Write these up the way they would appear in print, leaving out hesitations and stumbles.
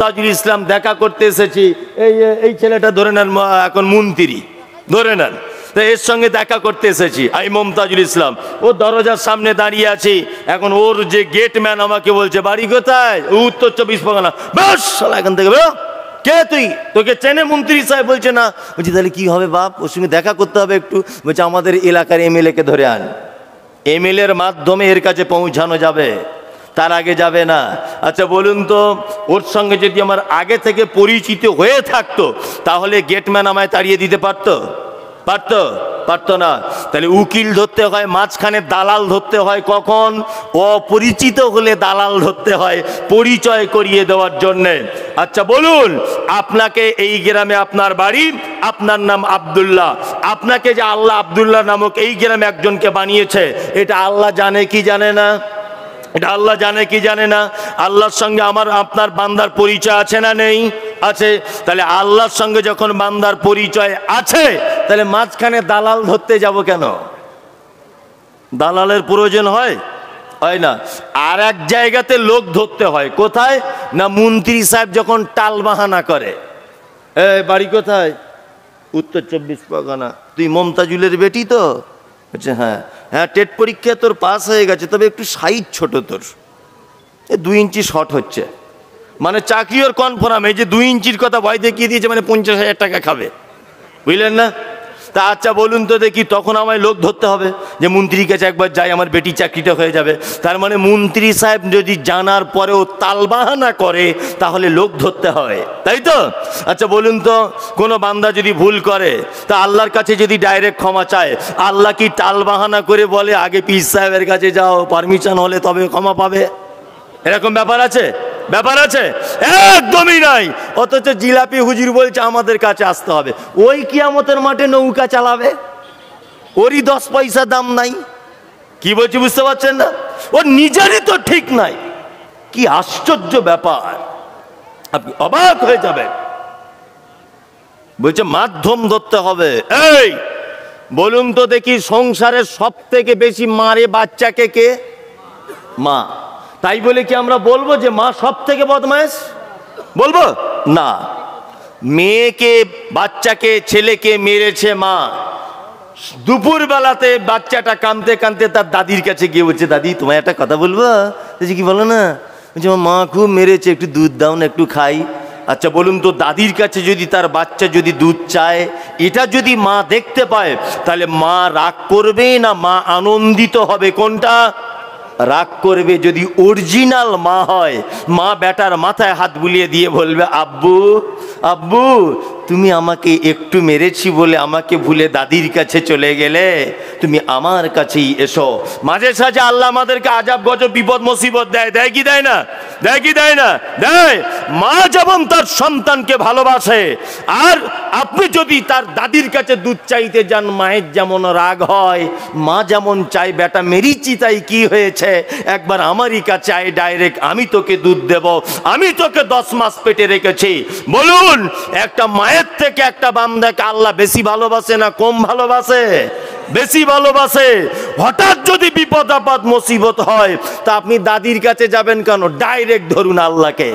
তাজুল ইসলাম দেখা করতে এসেছি, এই ছেলেটা ধরে নেন এখন মন্ত্রী, ধরে নেন, তো এর সঙ্গে দেখা করতে এসেছি আমি মমতাজুল ইসলাম। ও দরজার সামনে দাঁড়িয়ে আছি, এখন ওর যে গেটম্যান আমাকে বলছে বাড়ি কোথায়? উত্তর 24 পরগনা। ব্যাস এখান থেকে বেরো। কে তুই? তোকে চেনে মন্ত্রী সাহেব? বলছে না। বলছি তাহলে কি হবে বাপ, ওর সঙ্গে দেখা করতে হবে একটু। বলছে আমাদের এলাকার এমএলএ কে ধরে আন, এমএলএর মাধ্যমে এর কাছে পৌঁছানো যাবে, তার আগে যাবে না। আচ্ছা বলুন তো, ওর সঙ্গে যদি আমার আগে থেকে পরিচিত হয়ে থাকতো তাহলে গেটম্যান আমায় তাড়িয়ে দিতে পারতো? পারতো না। তাহলে উকিল ধরতে হয় মাঝখানে, দালাল ধরতে হয় কখন? অপরিচিত হলে দালাল ধরতে হয় পরিচয় করিয়ে দেওয়ার জন্যে। আচ্ছা বলুন, আপনাকে এই গ্রামে আপনার বাড়ি, আপনার নাম আব্দুল্লাহ, আপনাকে যে আল্লাহ আব্দুল্লাহ নামক এই গ্রামে একজনকে বানিয়েছে, এটা আল্লাহ জানে কি জানে না? এটা আল্লাহ জানে কি জানে না? আল্লাহর সঙ্গে আমার আপনার বান্দার পরিচয় আছে না নেই? আছে। তাহলে আল্লাহর সঙ্গে যখন বান্দার পরিচয় আছে, তাহলে মাঝখানে দালাল ধরতে যাব কেন? দালালের প্রয়োজন হয় না। আর এক জায়গাতে লোক ধরতে হয়, কোথায় না? মন্ত্রী সাহেব যখন টাল বাহানা করে, বাড়ি কোথায়? উত্তর 24 পরগনা। তুই মমতাজুলের বেটি তো? বলছে হ্যাঁ। টেট পরীক্ষা তোর পাস হয়ে গেছে, তবে একটু সাইজ ছোট, তোর 2 ইঞ্চি শর্ট হচ্ছে, মানে চাকরি ওর কনফার্ম। এই যে 2 ইঞ্চির কথা ভয় দেখিয়ে দিয়েছে, মানে 50,000 টাকা খাবে, বুঝলেন না? তা আচ্ছা বলুন তো দেখি, তখন আমায় লোক ধরতে হবে যে মন্ত্রীর কাছে একবার যাই, আমার বেটি চাকরিটা হয়ে যাবে। তার মানে মন্ত্রী সাহেব যদি জানার পরেও তালবাহানা করে তাহলে লোক ধরতে হয়, তাই তো? আচ্ছা বলুন তো, কোনো বান্দা যদি ভুল করে তা আল্লাহর কাছে যদি ডাইরেক্ট ক্ষমা চায়, আল্লাহ কি টালবাহানা করে বলে আগে পীর সাহেবের কাছে যাও, পারমিশন হলে তবে ক্ষমা পাবে? এরকম ব্যাপার আছে? ব্যাপার আছে? একদমই নাই। অথচ জিলাপি হুজুর বলছে আমাদের কাছে আসতে হবে। ওই কিয়ামতের মাঠে নৌকা চালাবে, ওরই 10 পয়সা দাম নাই। কি বলছি বুঝতে পারছেন না? ওর নিজেরই তো ঠিক নাই। কি আশ্চর্য ব্যাপার, আপনি অবাক হয়ে যাবেন। বলছে মাধ্যম ধরতে হবে। এই বলুন তো দেখি, সংসারের সব থেকে বেশি মারে বাচ্চাকে কে? মা। তাই বলে কি আমরা বলবো যে মা সব থেকে বদমাইশ? বলবো না। মেয়েকে, বাচ্চাকে, ছেলেকে মেরেছে মা। দুপুর বেলাতে বাচ্চাটা কাঁদতে কাঁদতে তার দাদির কাছে গিয়ে বলছে, দাদি তোমায় একটা কথা বলবো। কি বলো না? বলছে আমার মা খুব মেরেছে, একটু দুধ দাও না, একটু খাই। আচ্ছা বলুন তো, দাদির কাছে যদি তার বাচ্চা যদি দুধ চায়, এটা যদি মা দেখতে পায়, তাহলে মা রাগ করবে না মা আনন্দিত হবে? কোনটা? রাগ করবে। যদি অরিজিনাল মা হয়, মা বেটার মাথায় হাত বুলিয়ে দিয়ে বলবে, আব্বু আব্বু তুমি আমাকে একটু মেরেছি বলে আমাকে ভুলে দাদির কাছে চলে গেলে, তুমি আমার কাছেই এসো। মাঝে সাঝে আল্লাহ আমাদেরকে আজাব গজব বিপদ মুসিবত দেয়, দেয় কি দেয় না? দেয় কি দেয় না? দেয়। মা যেমন তার সন্তানকে ভালোবাসে, আর আপনি যদি তার দাদির কাছে দুধ চাইতে যান, মায়ের যেমন রাগ হয়, মা যেমন চাই বেটা মেরিছি তাই কি হয়েছে, একবার আমারই কাছে আয় ডাইরেক্ট, আমি তোকে দুধ দেব, আমি তোকে 10 মাস পেটে রেখেছি। বলুন, একটা মায়ের থেকে একটা বান্দাকে আল্লাহ বেশি ভালোবাসে না কম ভালোবাসে? বেশি ভালোবাসে। হঠাৎ যদি বিপদ আপদ মুসিবত হয়, তা আপনি দাদির কাছে যাবেন কেন? ডাইরেক্ট ধরুন আল্লাহকে।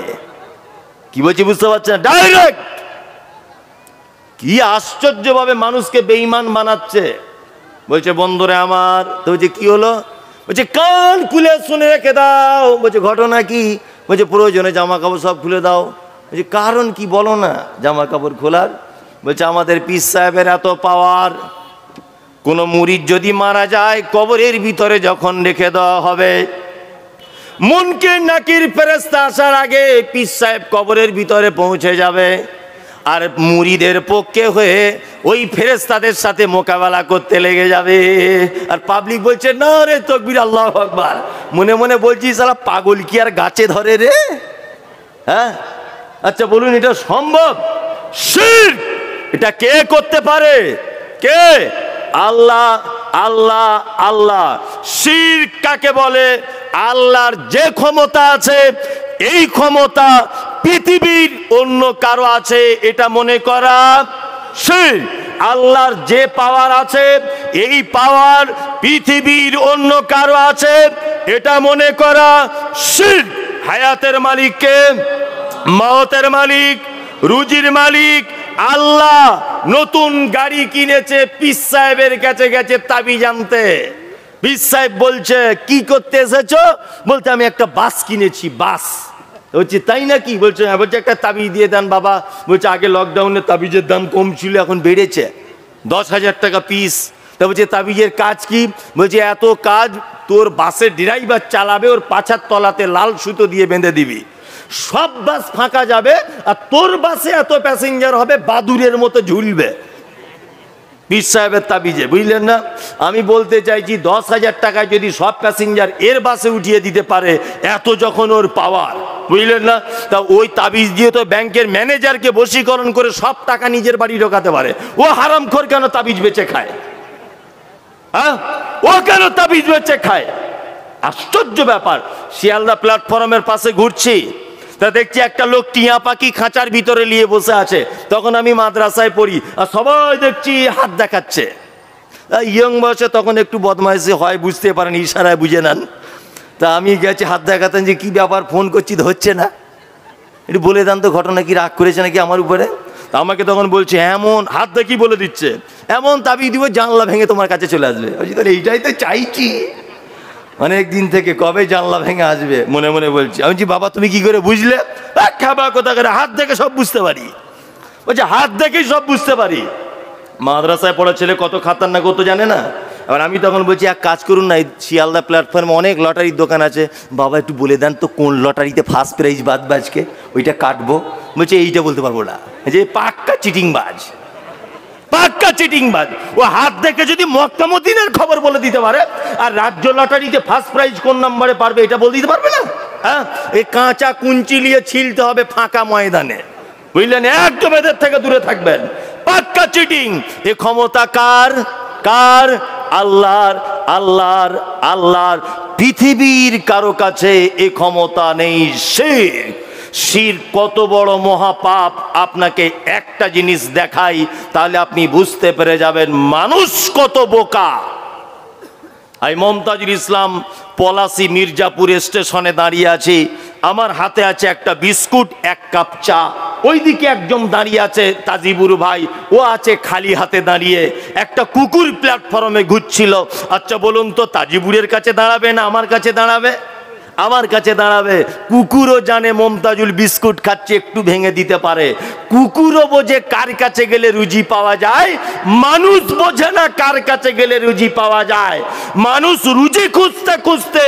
কি বলছি বুঝতে পারছেন? ডাইরেক্ট। কি আশ্চর্যভাবে মানুষকে বেঈমান বানাচ্ছে। বলছে বন্ধুরে আমার, তো বলছে কি হলো? বলছে কান খুলে শুনে রেখে দাও। বলছে ঘটনা কি? বলছে প্রয়োজনে জামা কাপড় সব খুলে দাও। বলছে কারণ কি বলো না জামা কাপড় খোলার? বলছে আমাদের পীর সাহেবের এত পাওয়ার, কোন মুরিদ যদি মারা যায়, কবরের ভিতরে যখন রেখে দেওয়া হবে, মুনকির নাকির ফেরেশতা আসার আগে পীর সাহেব কবরের ভিতরে পৌঁছে যাবে, আর মুরিদের পক্ষে হয়ে ওই ফেরেশতাদের সাথে মোকাবেলা করতে লেগে যাবে। আর পাবলিক বলছে না রে তাকবীর আল্লাহু আকবার। মনে মনে বলছি শালা পাগল কি আর গাছে ধরে রে? হ্যাঁ। আচ্ছা বলুন, এটা সম্ভব? শিরক এটা কে করতে পারে? কে? আল্লাহ আল্লাহ আল্লাহ। শিরক কাকে বলে? আল্লাহর যে ক্ষমতা আছে, এই ক্ষমতা পৃথিবীর অন্য কারো আছে এটা মনে করা শিরক। আল্লাহর যে পাওয়ার আছে, এই পাওয়ার পৃথিবীর অন্য কারো আছে এটা মনে করা শিরক। হায়াতের মালিক কে? মওতের মালিক, রুজির মালিক আল্লাহ। নতুন গাড়ি কিনেছে, পীর সাহেবের কাছে গেছে তাবিজ আনতে। পীর সাহেব বলছে কি করতে এসেছো? বলতে আমি একটা বাস কিনেছি। বাস? বলছি তাই নাকি? বলছে হ্যাঁ। বলছে একটা তাবিজ দিয়ে দেন বাবা। বলছে আগে লকডাউনে তাবিজের দাম কম ছিল, এখন বেড়েছে, 10,000 টাকা পিস। তা বলছে তাবিজের কাজ কি? বলছে এত কাজ, তোর বাসের ড্রাইভার চালাবে, ওর পাছার তলাতে লাল সুতো দিয়ে বেঁধে দিবি, সব বাস ফাঁকা যাবে, আর তোর বাসে এত প্যাসেঞ্জার হবে বাদুরের মতো ঝুলবে। পীর সাহেবের তাবিজে, বুঝলেন না? আমি বলতে চাইছি 10,000 টাকায় যদি সব প্যাসেঞ্জার এর বাসে উঠিয়ে দিতে পারে, এত যখন ওর পাওয়ার, বুঝলেন না? তা ওই তাবিজ দিয়ে তো ব্যাংকের ম্যানেজারকে বশীকরণ করে সব টাকা নিজের বাড়ি ঢোকাতে পারে। ও হারামখোর কেন তাবিজ বেচে খায়? হ্যাঁ, ও কেন তাবিজ বেচে খায়? আশ্চর্য ব্যাপার। শিয়ালদা প্ল্যাটফর্মের পাশে ঘুরছি, তা দেখছি একটা লোক টিয়া পাখি খাঁচার ভিতরে নিয়ে বসে আছে। তখন আমি মাদ্রাসায় পড়ি, আর সবাই দেখছি হাত দেখাচ্ছে। ইয়ং বয়সে তখন একটু বদমাইশি হয়, বুঝতে পারেন, ইশারায় বুঝে নেন। তা আমি গেছি হাত দেখাতেন, যে কি ব্যাপার, ফোন করছি তো হচ্ছে না, একটু বলে দেন তো ঘটনা কি, রাগ করেছে নাকি আমার উপরে? তা আমাকে তখন বলছে এমন হাত দেখি বলে দিচ্ছে, এমন তাবিজ দিব জানলা ভেঙে তোমার কাছে চলে আসবে। বলছি তাহলে এইটাই তো চাইছি অনেক দিন থেকে, কবে জানলা ভেঙে আসবে মনে মনে বলছি। আমি বলছি বাবা তুমি কি করে বুঝলে? খাবা কোথা করে, হাত দেখে সব বুঝতে পারি। বলছে হাত দেখেই সব বুঝতে পারি। মাদ্রাসায় পড়া ছেলে কত খাতারনাক, ও তো জানে না। এবার আমি তখন বলছি এক কাজ করুন না, এই শিয়ালদা প্ল্যাটফর্মে অনেক লটারির দোকান আছে, বাবা একটু বলে দেন তো কোন লটারিতে ফার্স্ট প্রাইজ বাজবে আজকে, ওইটা কাটবো। বলছে এইটা বলতে পারবো না, যে পাক্কা চিটিংবাজ, পাক্কা চিটিংবাজ। ও হাত দেখে যদি মক্কা মদিনার খবর বলে দিতে পারে, আর রাজ্য লটারিতে ফার্স্ট প্রাইজ কোন নম্বরে পারবে এটা বলে দিতে পারবে না? হ্যাঁ, এই কাঁচা কুঞ্চি নিয়ে ছিলতে হবে ফাঁকা ময়দানে, বুঝলেন? একদম এদের থেকে দূরে থাকবেন, পাক্কা চিটিং। এ ক্ষমতা কার? কার? আল্লাহর। আল্লাহর। আল্লাহর। পৃথিবীর কারো কাছে এ ক্ষমতা নেই। শিরক। শিরক কত বড় মহাপাপ, আপনাকে একটা জিনিস দেখাই, তাহলে আপনি বুঝতে পেরে যাবেন মানুষ কত বোকা। আমি মমতাজুল ইসলাম পলাশী মির্জাপুর স্টেশনে দাঁড়িয়ে আছি, আমার হাতে আছে একটা বিস্কুট, এক কাপ চা। ওইদিকে একজন দাঁড়িয়ে আছে তাজিবুর ভাই, ও আছে খালি হাতে দাঁড়িয়ে। একটা কুকুর প্ল্যাটফর্মে ঘুরছিল। আচ্ছা বলুন তো, তাজিবুরের কাছে দাঁড়াবে না আমার কাছে দাঁড়াবে? আমার কাছে দাঁড়াবে। কুকুরও জানে মমতাজুল বিস্কুট খাচ্ছে, একটু ভেঙে দিতে পারে। কুকুরও বোঝে কার কাছে গেলে রুজি পাওয়া যায়, মানুষ বোঝে না কার কাছে গেলে রুজি পাওয়া যায়। মানুষ রুজি খুঁজতে খুঁজতে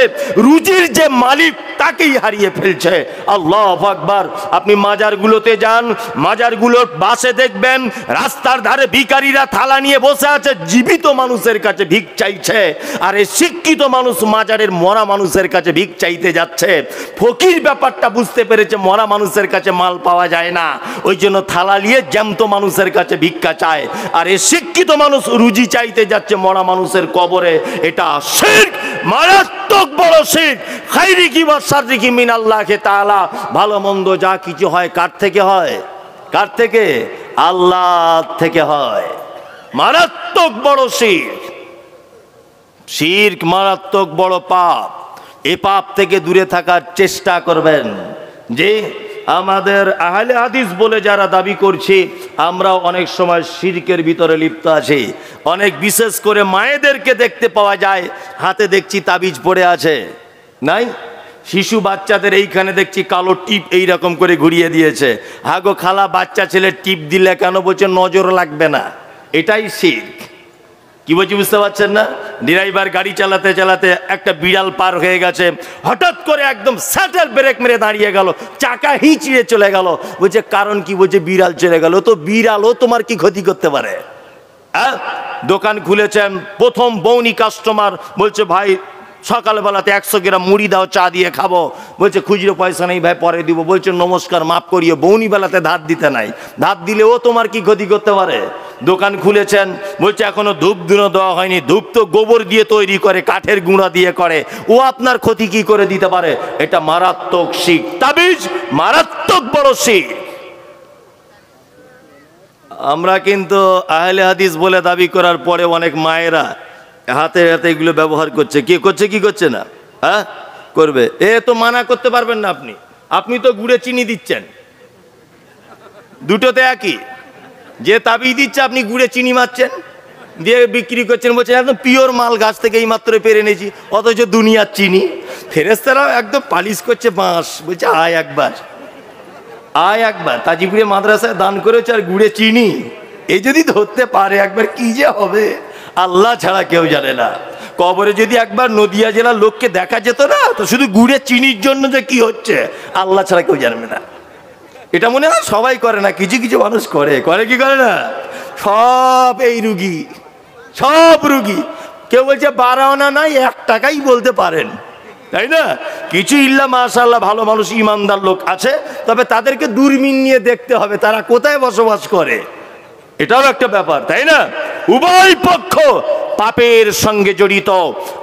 রুজির যে মালিক তাকেই হারিয়ে ফেলছে। আল্লাহু আকবার। আপনি মাজারগুলোতে যান, মাজারগুলোর বাসে দেখবেন রাস্তার ধারে ভিখারিরা থালা নিয়ে বসে আছে, জীবিত মানুষের কাছে ভিক চাইছে। আর এই শিক্ষিত মানুষ মাজারের মরা মানুষের কাছে ভিক চাইতে যাচ্ছে। ফকির ব্যাপারটা বুঝতে পেরেছে, মরা মানুষের কাছে মাল পাওয়া যায় না, ওই জন্য থালা নিয়ে জ্যান্ত মানুষের কাছে ভিক্ষা চায়। আর এই শিক্ষিত মানুষ রুজি চাইতে যাচ্ছে মরা মানুষের কবরে। এটা শিরক, মারাত্মক বড় শিরক। খাইরিকি ওয়া শাররিকি মিনাল্লাহি তাআলা। ভালো মন্দ যা কিছু হয় কার থেকে হয়? কার থেকে? আল্লাহ থেকে হয়। মারাত্মক বড় শিরক। শিরক মারাত্মক বড় পাপ। এ পাপ থেকে দূরে থাকার চেষ্টা করবেন। যে আমাদের আহলে হাদিস বলে যারা দাবি করছি, আমরা অনেক সময় শিরকের ভিতরে লিপ্ত আছি। অনেক বিশেষ করে মায়েদেরকে দেখতে পাওয়া যায় হাতে দেখছি তাবিজ পড়ে আছে, নাই? শিশু বাচ্চাদের এইখানে দেখছি কালো টিপ এইরকম করে ঘুরিয়ে দিয়েছে। হাগো খালা, বাচ্চা ছেলে টিপ দিলে কেন? বলছে নজর লাগবে না। এটাই শিরক। কি বলছি বুঝতে পারছেন না? ড্রাইভার গাড়ি চালাতে চালাতে একটা বিড়াল পার হয়ে গেছে, হঠাৎ করে একদম স্যাটেল ব্রেক মেরে দাঁড়িয়ে গেল, চাকা হিঁচিয়ে চলে গেল। বলছে কারণ কি? বলছে বিড়াল চলে গেল। তো বিড়ালও তোমার কি ক্ষতি করতে পারে? হ্যাঁ, দোকান খুলেছেন, প্রথম বউনি কাস্টমার বলছে ভাই সকালবেলাতে 100 গ্রাম মুড়ি দাও, চা দিয়ে খাবো। বলছে খুচরো পয়সা নেই ভাই, পরে দিব। বলছে নমস্কার, মাফ করিও, বউনি বেলাতে ধার দিতে নাই। ধার দিলে ও তোমার কি ক্ষতি করতে পারে? দোকান খুলেছেন, বলছে এখনো ধূপ ধুনো দেওয়া হয়নি। ধূপ তো গোবর দিয়ে তৈরি করে, কাঠের গুঁড়া দিয়ে করে, ও আপনার ক্ষতি কি করে দিতে পারে? এটা মারাত্মক শিরক। তাবিজ মারাত্মক বড় শিরক। আমরা কিন্তু আহলে হাদিস বলে দাবি করার পরে অনেক মায়েরা হাতে হাতে এগুলো ব্যবহার করছে। কে করছে কি করছে না? হ্যাঁ, করবে। এ তো মানা করতে পারবেন না আপনি। আপনি তো গুড়ে চিনি দিচ্ছেন, দুটোতে একই। যে তাবিজ দিচ্ছে আপনি গুড়ে চিনি মারছেন, দিয়ে বিক্রি করছেন, বলছেন একদম পিওর মাল, গাছ থেকে এই মাত্র পেরে এনেছি, অথচ দুনিয়ার চিনি। ফেরেশতারাও একদম পালিশ করছে বাঁশ, বলছে আয় একবার, আয় একবার। তাজিপুরে মাদ্রাসায় দান করেছে আর গুড়ে চিনি, এই যদি ধরতে পারে একবার কি যে হবে আল্লাহ ছাড়া কেউ জানে না। কবরে যদি একবার নদিয়া জেলার লোককে দেখা যেত না, তো শুধু গুড়ে চিনির জন্য যে কি হচ্ছে আল্লাহ ছাড়া কেউ জানবে না। এটা মনে হয় সবাই করে না, কিছু কিছু মানুষ করে, করে কি করে না? সব এই রুগী, সব রুগী। কেউ বলছে 12 আনা নাই, 1 টাকাই বলতে পারেন, তাই না? কিছু ইল্লা মাশাআল্লাহ ভালো মানুষ, ইমানদার লোক আছে, তবে তাদেরকে দূরবীন নিয়ে দেখতে হবে তারা কোথায় বসবাস করে, এটাও একটা ব্যাপার, তাই না? উভয় পক্ষ পাপের সঙ্গে জড়িত।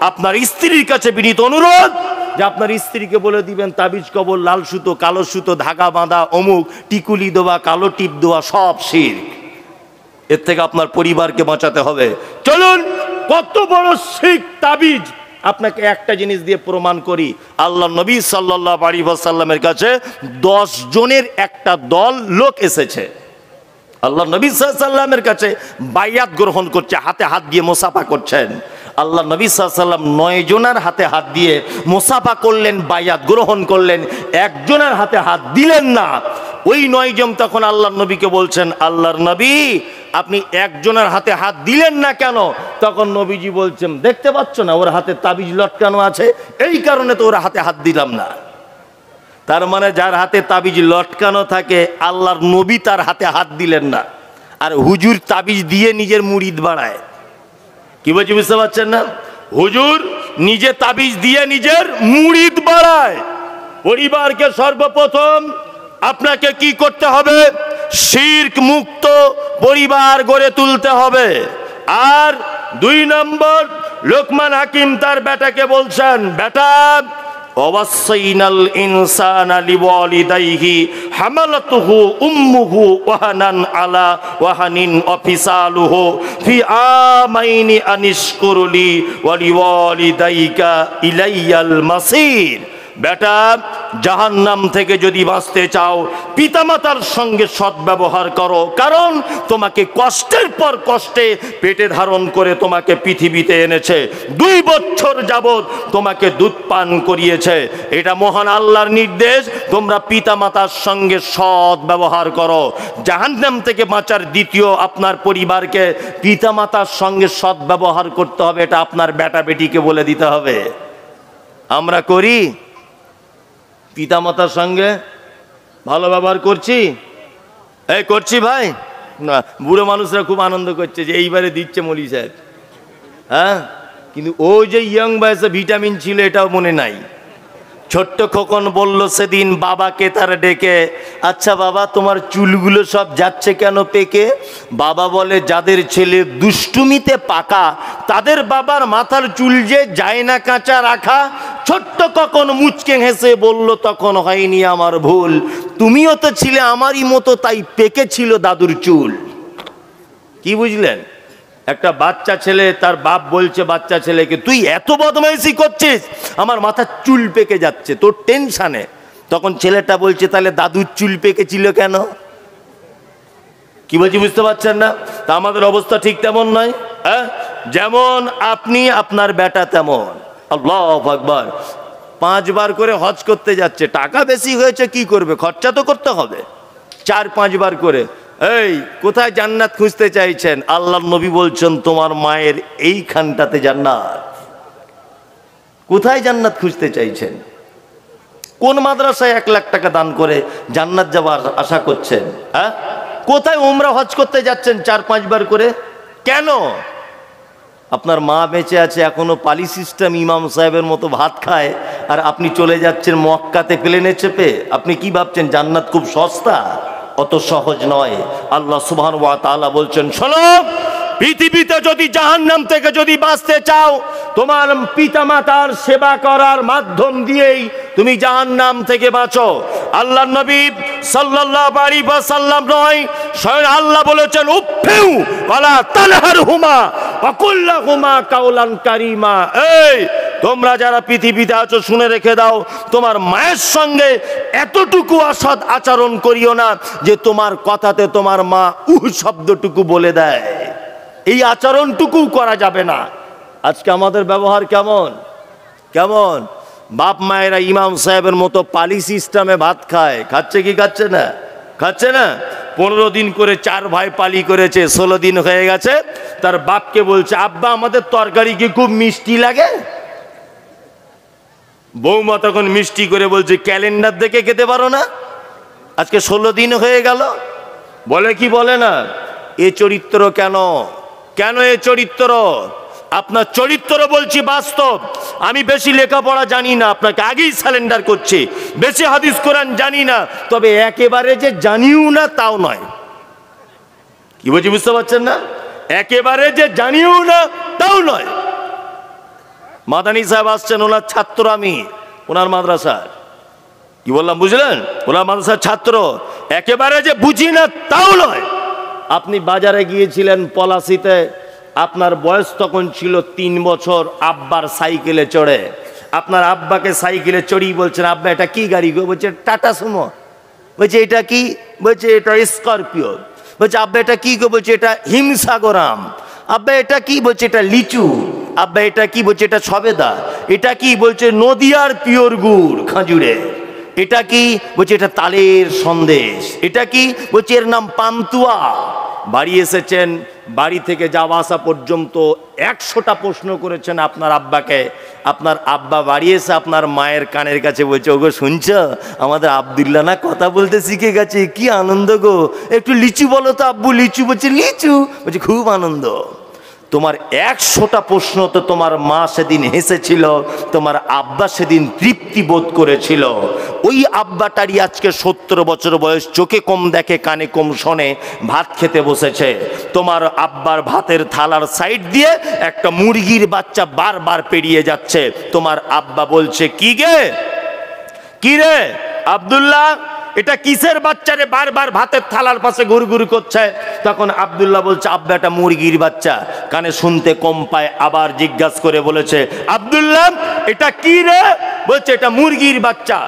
আপনার স্ত্রীর কাছে বিনীত অনুরোধ যে আপনার স্ত্রীকে বলে দিবেন তাবিজ কবর, লাল সুতো, কালো সুতো, ধাগা বাঁধা, অমুক, টিকুলি দেওয়া, কালো টিপ দেওয়া, সব শিরক। এর থেকে আপনার পরিবারকে বাঁচাতে হবে। চলুন কত বড় শিরক তাবিজ, আপনাকে একটা জিনিস দিয়ে প্রমাণ করি। আল্লাহ নবী সাল্লাল্লাহু আলাইহি ওয়াসাল্লামের কাছে 10 জনের একটা দল লোক এসেছে। আল্লাহ নবী সাল্লাল্লাহু আলাইহি ওয়াসাল্লামের কাছে বাইয়াত গ্রহণ করছে, হাতে হাত দিয়ে মুসাফা করছেন। আল্লাহ নবী সাল্লাল্লাহু আলাইহি ওয়াসাল্লাম 9 জনের হাতে হাত দিয়ে মুসাফা করলেন, বাইয়াত গ্রহণ করলেন, একজনের হাতে হাত দিলেন না। ওই 9 জন তখন আল্লাহ নবীকে বলছেন, আল্লাহর নবী আপনি একজনের হাতে হাত দিলেন না কেন? তখন নবীজি বলছেন, দেখতে পাচ্ছ না ওর হাতে তাবিজ লটকানো আছে, এই কারণে তো ওর হাতে হাত দিলাম না। তার মানে যার হাতে তাবিজ লটকানো থাকে আল্লাহর নবী তার হাতে হাত দিলেন না, আর হুজুর তাবিজ দিয়ে নিজের মুরিদ বাড়ায়। কি বলছি বুঝতে পারছেন না? হুজুর নিজে তাবিজ দিয়ে নিজের মুরিদ বাড়ায়। পরিবারকে সর্বপ্রথম আপনাকে কি করতে হবে? শিরক মুক্ত পরিবার গড়ে তুলতে হবে। আর 2 নম্বর, লোকমান হাকিম তার বেটাকে বলছেন, বেটা ওয়াসাইনাল ইনসানা লিওয়ালিদাইহি হামালাতুহু উম্মুহু ওয়াহানান আলা ওয়াহানিন ওয়াফিসালুহু ফি আমাইনি আনিশকুরলি ওয়া লিওয়ালিদাইকা ইলাইয়াল মাসির। বেটা জাহান্নাম থেকে যদি বাঁচতে চাও পিতামাতার সঙ্গে সদ্ব্যবহার করো, কারণ তোমাকে কষ্টের পর কষ্টে পেটে ধারণ করে তোমাকে পৃথিবীতে এনেছে, 2 বছর যাবৎ তোমাকে দুধ পান করিয়েছে। এটা মহান আল্লাহর নির্দেশ, তোমরা পিতামাতার সঙ্গে সদ্ব্যবহার করো। জাহান্নাম থেকে বাঁচার দ্বিতীয় আপনার পরিবারকে পিতামাতার সঙ্গে সদ্ব্যবহার করতে হবে, এটা আপনার বেটা বেটিকে বলে দিতে হবে। আমরা করি? পিতামাতার সঙ্গে ভালো ব্যবহার করছি? এই করছি ভাই না? বুড়ো মানুষরা খুব আনন্দ করছে যে এইবারে দিচ্ছে মলি সাহেব, হ্যাঁ, কিন্তু ওই যে ইয়ং বয়সে ভিটামিন ছিল এটাও মনে নাই। ছোট্ট খোকন বলল সেদিন বাবাকে তারা ডেকে, আচ্ছা বাবা তোমার চুলগুলো সব যাচ্ছে কেন পেকে? বাবা বলে, যাদের ছেলে দুষ্টুমিতে পাকা তাদের বাবার মাথার চুল যে যায় না কাঁচা রাখা। ছোট্ট খোকন মুচকে হেসে বলল, তখন হয়নি আমার ভুল, তুমিও তো ছিলে আমারই মতো, তাই পেকে ছিল দাদুর চুল। কি বুঝলেন? একটা বাচ্চা ছেলে, তার বাপ বলছে বাচ্চা ছেলেকে, তুই এত বদমাইশি করছিস, আমার মাথার চুল পেকে যাচ্ছে, তোর টেনশনে। তখন ছেলেটা বলছে, তাহলে দাদুর চুল পেকেছিল কেন? কি বলছি বুঝতে পারছেন না? তা আমাদের অবস্থা ঠিক তেমন নয়, হ্যাঁ? যেমন আপনি, আপনার বেটা তেমন। আল্লাহু আকবার। 5 বার করে হজ করতে যাচ্ছে, টাকা বেশি হয়েছে, কি করবে, খরচা তো করতে হবে। 4-5 বার করে। এই কোথায় জান্নাত খুঁজতে চাইছেন? আল্লাহর নবী বলছেন তোমার মায়ের এইখানটাতে জান্নাত। কোথায় জান্নাত খুঁজতে চাইছেন? কোন মাদ্রাসায় 1 লাখ টাকা দান করে জান্নাত যাওয়ার আশা করছেন? হ্যাঁ, কোথায় উমরা হজ করতে যাচ্ছেন 4-5 বার করে? কেন? আপনার মা বেঁচে আছে এখনো, পালি সিস্টেম ইমাম সাহেবের মতো ভাত খায়, আর আপনি চলে যাচ্ছেন মক্কাতে প্লেনে চেপে। আপনি কি ভাবছেন জান্নাত খুব সস্তা? অত সহজ নয়। আল্লাহ সুবহানাহু ওয়া তাআলা বলছেন, শোনো, পৃথিবীতে যদি জাহান্নাম থেকে যদি বাঁচতে চাও, তোমার পিতামাতার সেবা করার মাধ্যম দিয়েই তুমি জাহান্নাম থেকে বাঁচো। আল্লাহর নবী সাল্লাল্লাহু আলাইহি ওয়াসাল্লাম নয়, স্বয়ং আল্লাহ বলেছেন, উফিউ ওয়ালা তানহারহুমা ওয়া কুল লাহুমা কাওলান কারীমা। এই তোমরা যারা পৃথিবীতে আছো শুনে রেখে দাও, তোমার মায়ের সঙ্গে এতটুকু অসৎ আচরণ করিও না যে তোমার কথাতে তোমার মা শব্দটুকু বলে দেয়। এই আচরণটুকু করা যাবে না। আজকে আমাদের ব্যবহার কেমন কেমন? বাপ মায়েরা ইমাম সাহেবের মতো পালি সিস্টেমে ভাত খায়। খাচ্ছে কি খাচ্ছে না? খাচ্ছে না। 15 দিন করে 4 ভাই পালি করেছে, 16 দিন হয়ে গেছে। তার বাপকে বলছে, আব্বা আমাদের তরকারি কি খুব মিষ্টি লাগে? বৌমা তখন মিষ্টি করে বলছে, ক্যালেন্ডার দেখে খেতে পারো না? আজকে 16 দিন হয়ে গেল। বলে কি বলে না? এ চরিত্র কেন? কেন এ চরিত্র? আপনার চরিত্র বলছি বাস্তব। আমি বেশি লেখাপড়া জানি না, আপনাকে আগেই স্যালেন্ডার করছি। বেশি হাদিস কোরআন জানি না, তবে একেবারে যে জানিও না তাও নয়। কি বলছি বুঝতে পারছেন না? একেবারে যে জানিও না তাও নয়। মাদানী সাহেব আসছেন, ওনার ছাত্র আমি, ওনার মাদ্রাসার। কি বললাম বুঝলেন? ওনার মাদ্রাসার ছাত্র। একেবারে যে বুঝি না তাও নয়। আপনি বাজারে গিয়েছিলেন পলাশিতে, আপনার বয়স তখন ছিল 3 বছর, আব্বার সাইকেলে চড়ে। আপনার আব্বাকে সাইকেলে চড়িয়ে বলছেন, আব্বা এটা কি গাড়ি গো? বলছে টাটা সুমো। বলছে এটা কি? বলছে এটা স্করপিও। বলছে আব্বা এটা কি গো? বলছে এটা হিমসাগরাম। আব্বা এটা কি? বলছে এটা লিচু। আব্বা এটা কি? বলছে এটা সবেদা। এটা কি? বলছে নদিয়ার পিওর গুড় খাজুরে। এটা কি? বলছে এটা তালের সন্দেশ। এটা কি? বলছে এর নাম পান্তুয়া। বাড়ি এসেছেন, বাড়ি থেকে যাওয়া আসা পর্যন্ত 100টা প্রশ্ন করেছেন আপনার আব্বাকে। আপনার আব্বা বাড়ি এসে আপনার মায়ের কানের কাছে বলছে, ওগো শুনছ আমাদের আব্দুল্লাহ না কথা বলতে শিখে গেছে, কি আনন্দ গো, একটু লিচু বলো তো আব্বু। লিচু। বলছে লিচু। বলছে খুব আনন্দ। তোমার 100টা প্রশ্ন তো তোমার মা সেদিন হেসেছিল, তোমার আব্বা সেদিন তৃপ্তি বোধ করেছিল। ওই আব্বাটারই আজকে 70 বছর বয়স, চোখে কম দেখে কানে কম শোনে, ভাত খেতে বসেছে। তোমার আব্বার ভাতের থালার সাইড দিয়ে একটা মুরগির বাচ্চা বারবার পেরিয়ে যাচ্ছে। তোমার আব্বা বলছে, কি গে, কি রে আব্দুল্লাহ, এটা কিসের বাচ্চা রে, বারবার ভাতের থালার পাশে ঘুরঘুর করছে? তখন আব্দুল্লাহ বলছে, আব্বা এটা মুরগির বাচ্চা। কানে শুনতে কম পায়, আবার জিজ্ঞাসা করে বলেছে, আব্দুল্লাহ এটা কি রে? বলছে এটা মুরগির বাচ্চা।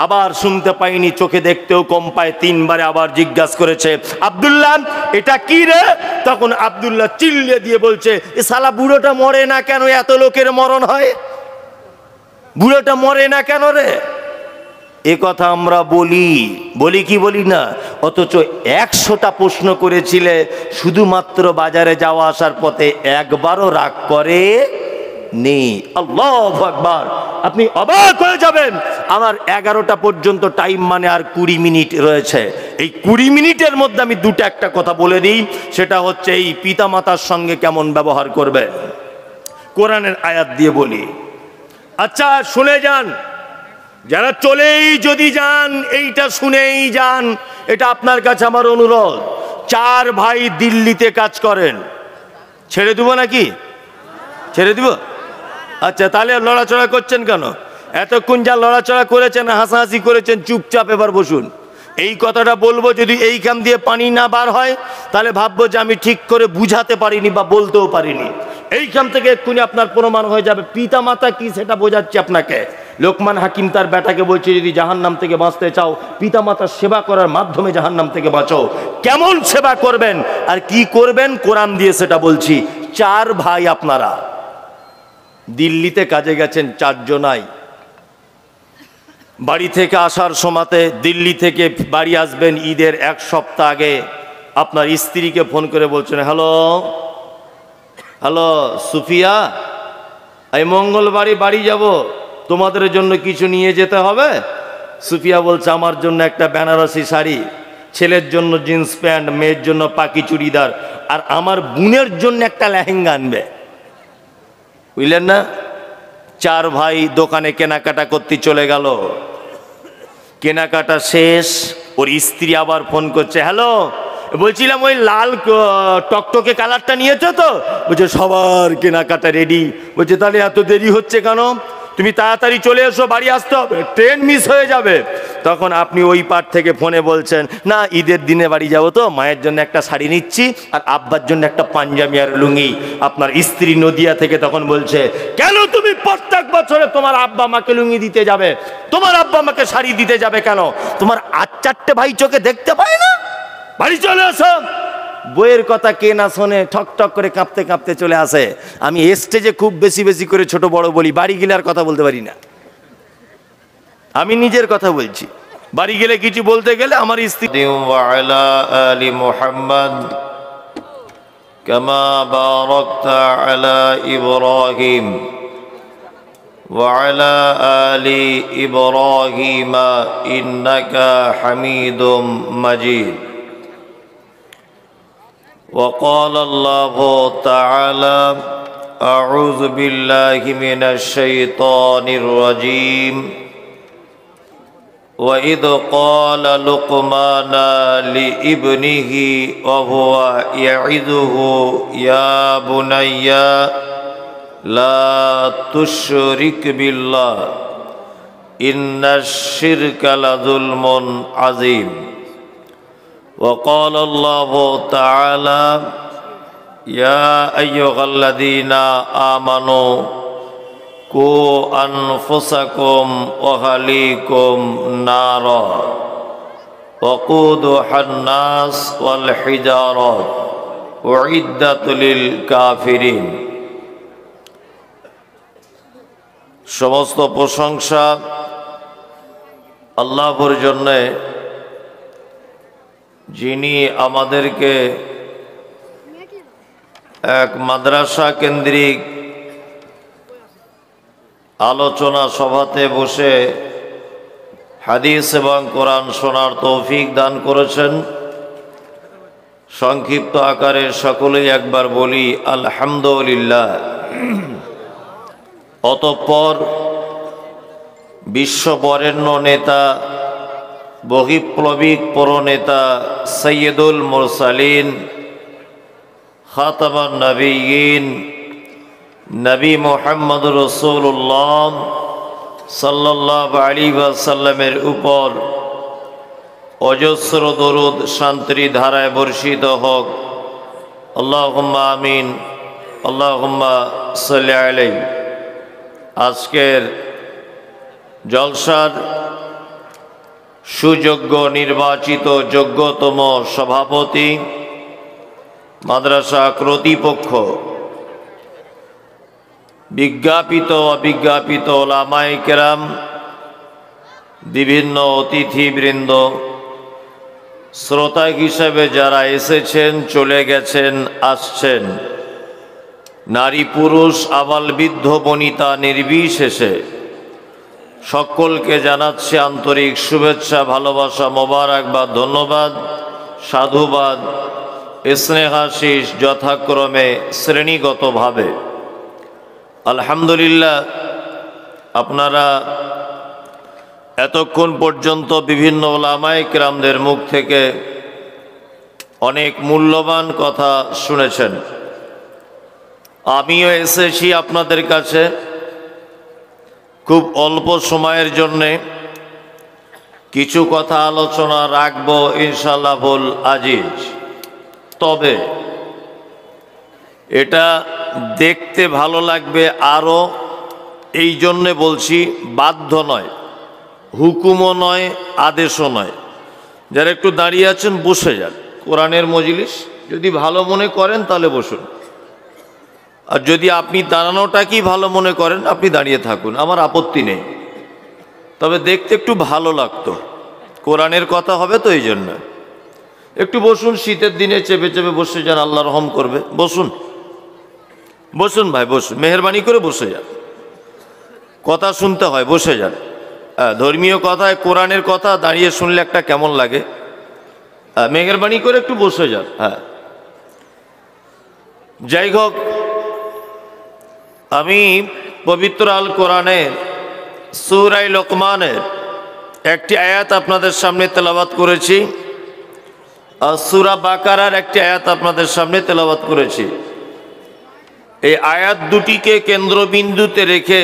আবার শুনতে পাইনি, চোখে দেখতেও কম পায়, 3 বারে আবার জিজ্ঞাসা করেছে, আব্দুল্লাহ এটা কি রে? তখন আব্দুল্লাহ চিল্লিয়ে দিয়ে বলছে, এ শালা বুড়োটা মরে না কেন? এত লোকের মরণ হয়, বুড়োটা মরে না কেন রে? এ কথা আমরা বলি কি বলি না? অথচ 100টা প্রশ্ন করেছিলে, শুধুমাত্র বাজারে যাওয়া আসার পথে একবারও রাগ করে নেই। আল্লাহু আকবার। আপনি অবাক হয়ে যাবেন। আমার 11টা পর্যন্ত টাইম, মানে আর 20 মিনিট রয়েছে। এই 20 মিনিটের মধ্যে আমি একটা কথা বলে দিই, সেটা হচ্ছে এই পিতামাতার সঙ্গে কেমন ব্যবহার করবে। কোরআনের আয়াত দিয়ে বলি। আচ্ছা শুনে যান, যারা চলেই যদি যান এইটা শুনেই যান, এটা আপনার কাছে আমার অনুরোধ। 4 ভাই দিল্লিতে কাজ করেন, ছেড়ে দেবো নাকি? ছেড়ে দিব? আচ্ছা তাহলে লড়াচড়া করছেন কেন? এতক্ষণ যা লড়াচড়া করেছেন, হাসাহাসি করেছেন, চুপচাপ এবার বসুন। এই কথাটা বলবো, যদি এইখান দিয়ে পানি না বার হয় তাহলে ভাববো যে আমি ঠিক করে বুঝাতে পারিনি বা বলতেও পারিনি। এইখান থেকে এক্ষুনি আপনার প্রমাণ হয়ে যাবে পিতামাতা কি, সেটা বোঝাচ্ছি আপনাকে। লোকমান হাকিম তার বেটাকে বলছে, যদি জাহান্নাম থেকে বাঁচতে চাও পিতামাতার সেবা করার মাধ্যমে জাহান্নাম থেকে বাঁচো। কেমন সেবা করবেন আর কি করবেন কোরআন দিয়ে সেটা বলছি। 4 ভাই আপনারা দিল্লিতে কাজে গেছেন, 4 জনাই। বাড়ি থেকে আসার সময়তে, দিল্লি থেকে বাড়ি আসবেন ঈদের 1 সপ্তাহ আগে, আপনার স্ত্রীকে ফোন করে বলছেন, হ্যালো হ্যালো সুফিয়া, এই মঙ্গলবারই বাড়ি যাব, তোমাদের জন্য কিছু নিয়ে যেতে হবে। সুফিয়া বলছে, আমার জন্য একটা বেনারসি শাড়ি, ছেলের জন্য জিন্স প্যান্ট, মেয়ের জন্য পাকি চুড়িদার, আর আমার বোনের জন্য একটা লেহেঙ্গা আনবে। বুঝলেন না? 4 ভাই দোকানে কেনাকাটা করতে চলে গেল। কেনাকাটা শেষ, ওর স্ত্রী আবার ফোন করছে, হ্যালো বলছিলাম ওই লাল টকটকে কালারটা নিয়েছো তো? বলছে সবার কেনাকাটা রেডি। বলছে তাহলে এত দেরি হচ্ছে কেন? তুমি তাড়াতাড়ি চলে এসো, বাড়ি আসতে হবে, ট্রেন মিস হয়ে যাবে। তখন আপনি ওই পার থেকে ফোনে বলছেন, না ঈদের দিনে বাড়ি যাবো তো, মায়ের জন্য একটা শাড়ি নিচ্ছি আর আব্বার জন্য একটা পাঞ্জাবি আর লুঙ্গি। আপনার স্ত্রী নদিয়া থেকে তখন বলছে, কেন তুমি প্রত্যেক বছরে তোমার আব্বা মাকে লুঙ্গি দিতে যাবে, তোমার আব্বা মাকে শাড়ি দিতে যাবে কেন? তোমার আর চারটে ভাই চোখে দেখতে পায় না? বাড়ি চলে আসো। বইয়ের কথা কে না শোনে, ঠক ঠক করে কাঁপতে কাঁপতে চলে আসে। আমি স্টেজে খুব বেশি বেশি করে ছোট বড় বলি, বাড়ি গেলে আর কথা বলতে পারি না। আমি নিজের কথা বলছি, বাড়ি গেলে কিছু বলতে গেলে আমার স্ত্রী ওয়ালা আলি মুহাম্মদ কামা বারাকতা আলা ইব্রাহিম ওয়ালা আলি ইব্রাহিম ইন্নাকা হামিদুম মাজিদ। وقال الله تعالى أعوذ بالله من الشيطان الرجيم وإذ قال لقمان لابنه وهو يعظه يا بني لا تشرك بالله إن الشرك لظلم عظيم। وقال الله تعالى يا أيها الذين آمنوا قوا أنفسكم وأهليكم نارا وقودها الناس والحجارة أعدت للكافرين। সমস্ত প্রশংসা আল্লাহর জন্য, যিনি আমাদেরকে এক মাদ্রাসা কেন্দ্রিক আলোচনা সভাতে বসে হাদিস এবং কোরআন শোনার তৌফিক দান করেছেন। সংক্ষিপ্ত আকারে সকলেই একবার বলি আলহামদুলিল্লাহ। অতঃপর বিশ্ববরেণ্য নেতা, বহিপ্লবিক পরনেতা সৈয়দুল মুরসালিন খাতামুন নবিয়্যিন নবী মুহাম্মদ রাসূলুল্লাহ সাল্লাল্লাহু আলাইহি ওয়াসাল্লামের উপর অজস্র দরুদ শান্তির ধারায় বর্ষিত হোক। আল্লাহুম্মা আমিন, আল্লাহুম্মা সাল্লি আলাইহি। আজকের জলসার সুযোগ্য নির্বাচিত যোগ্যতম সভাপতি, মাদ্রাসা কর্তৃপক্ষ, বিজ্ঞাপিত অবিজ্ঞাপিত ওলামায়ে কেরাম, বিভিন্ন অতিথিবৃন্দ, শ্রোতা হিসেবে যারা এসেছেন, চলে গেছেন, আসছেন, নারী পুরুষ আবাল বৃদ্ধ বনিতা নির্বিশেষে সকলকে জানাচ্ছে আন্তরিক শুভেচ্ছা, ভালোবাসা, মোবারকবাদ, ধন্যবাদ, সাধুবাদ, স্নেহাশিস যথাক্রমে শ্রেণীগতভাবে। আলহামদুলিল্লাহ, আপনারা এতক্ষণ পর্যন্ত বিভিন্ন ওলামায়ে কেরামদের মুখ থেকে অনেক মূল্যবান কথা শুনেছেন। আমিও এসেছি আপনাদের কাছে খুব অল্প সময়ের জন্যে কিছু কথা আলোচনা রাখব ইনশাআল্লাহুল আজিজ। তবে এটা দেখতে ভালো লাগবে আরও, এই জন্যে বলছি, বাধ্য নয়, হুকুমও নয়, আদেশও নয়। যারা একটু দাঁড়িয়ে আছেন বসে যান, কোরআনের মজলিস, যদি ভালো মনে করেন তাহলে বসুন, আর যদি আপনি দাঁড়ানোটাকেই ভালো মনে করেন আপনি দাঁড়িয়ে থাকুন, আমার আপত্তি নেই। তবে দেখতে একটু ভালো লাগতো, কোরআনের কথা হবে তো, এই জন্য একটু বসুন। শীতের দিনে চেপে চেপে বসে যান, আল্লাহ রহম করবে। বসুন বসুন ভাই, বসুন, মেহরবানি করে বসে যান, কথা শুনতে হয়, বসে যান। ধর্মীয় কথায় কোরআনের কথা দাঁড়িয়ে শুনলে একটা কেমন লাগে, মেহরবানি করে একটু বসে যান। হ্যাঁ, যাই হোক, আমি পবিত্র আল কোরআনের সূরা লোকমানের একটি আয়াত আপনাদের সামনে তেলাওয়াত করেছি, আর সূরা বাকারার একটি আয়াত আপনাদের সামনে তেলাওয়াত করেছি। এই আয়াত দুটিকে কেন্দ্রবিন্দুতে রেখে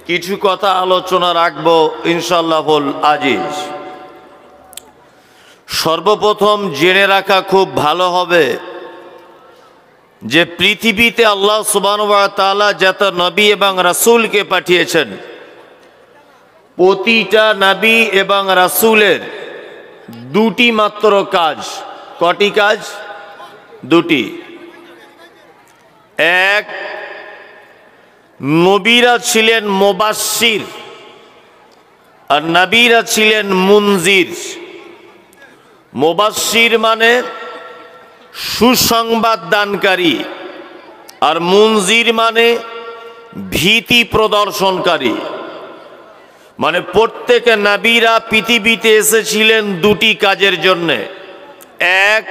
কিছু কথা আলোচনা রাখবো ইনশাআল্লাহুল আজিজ। সর্বপ্রথম জেনে রাখা খুব ভালো হবে যে পৃথিবীতে আল্লাহ সুবহানাহু ওয়া তাআলা যত নবী এবং রাসূলকে পাঠিয়েছেন, প্রতিটা নবী এবং রাসূলের দুটি মাত্র কাজ। কটি কাজ? দুটি। এক, নবীরা ছিলেন মুবাশশির আর নবীরা ছিলেন মুনজির। মুবাশশির মানে সুসংবাদ দানকারী, আর মুনজির মানে ভীতি প্রদর্শনকারী। মানে প্রত্যেক নবীরা পৃথিবীতে এসেছিলেন দুটি কাজের জন্যে। এক,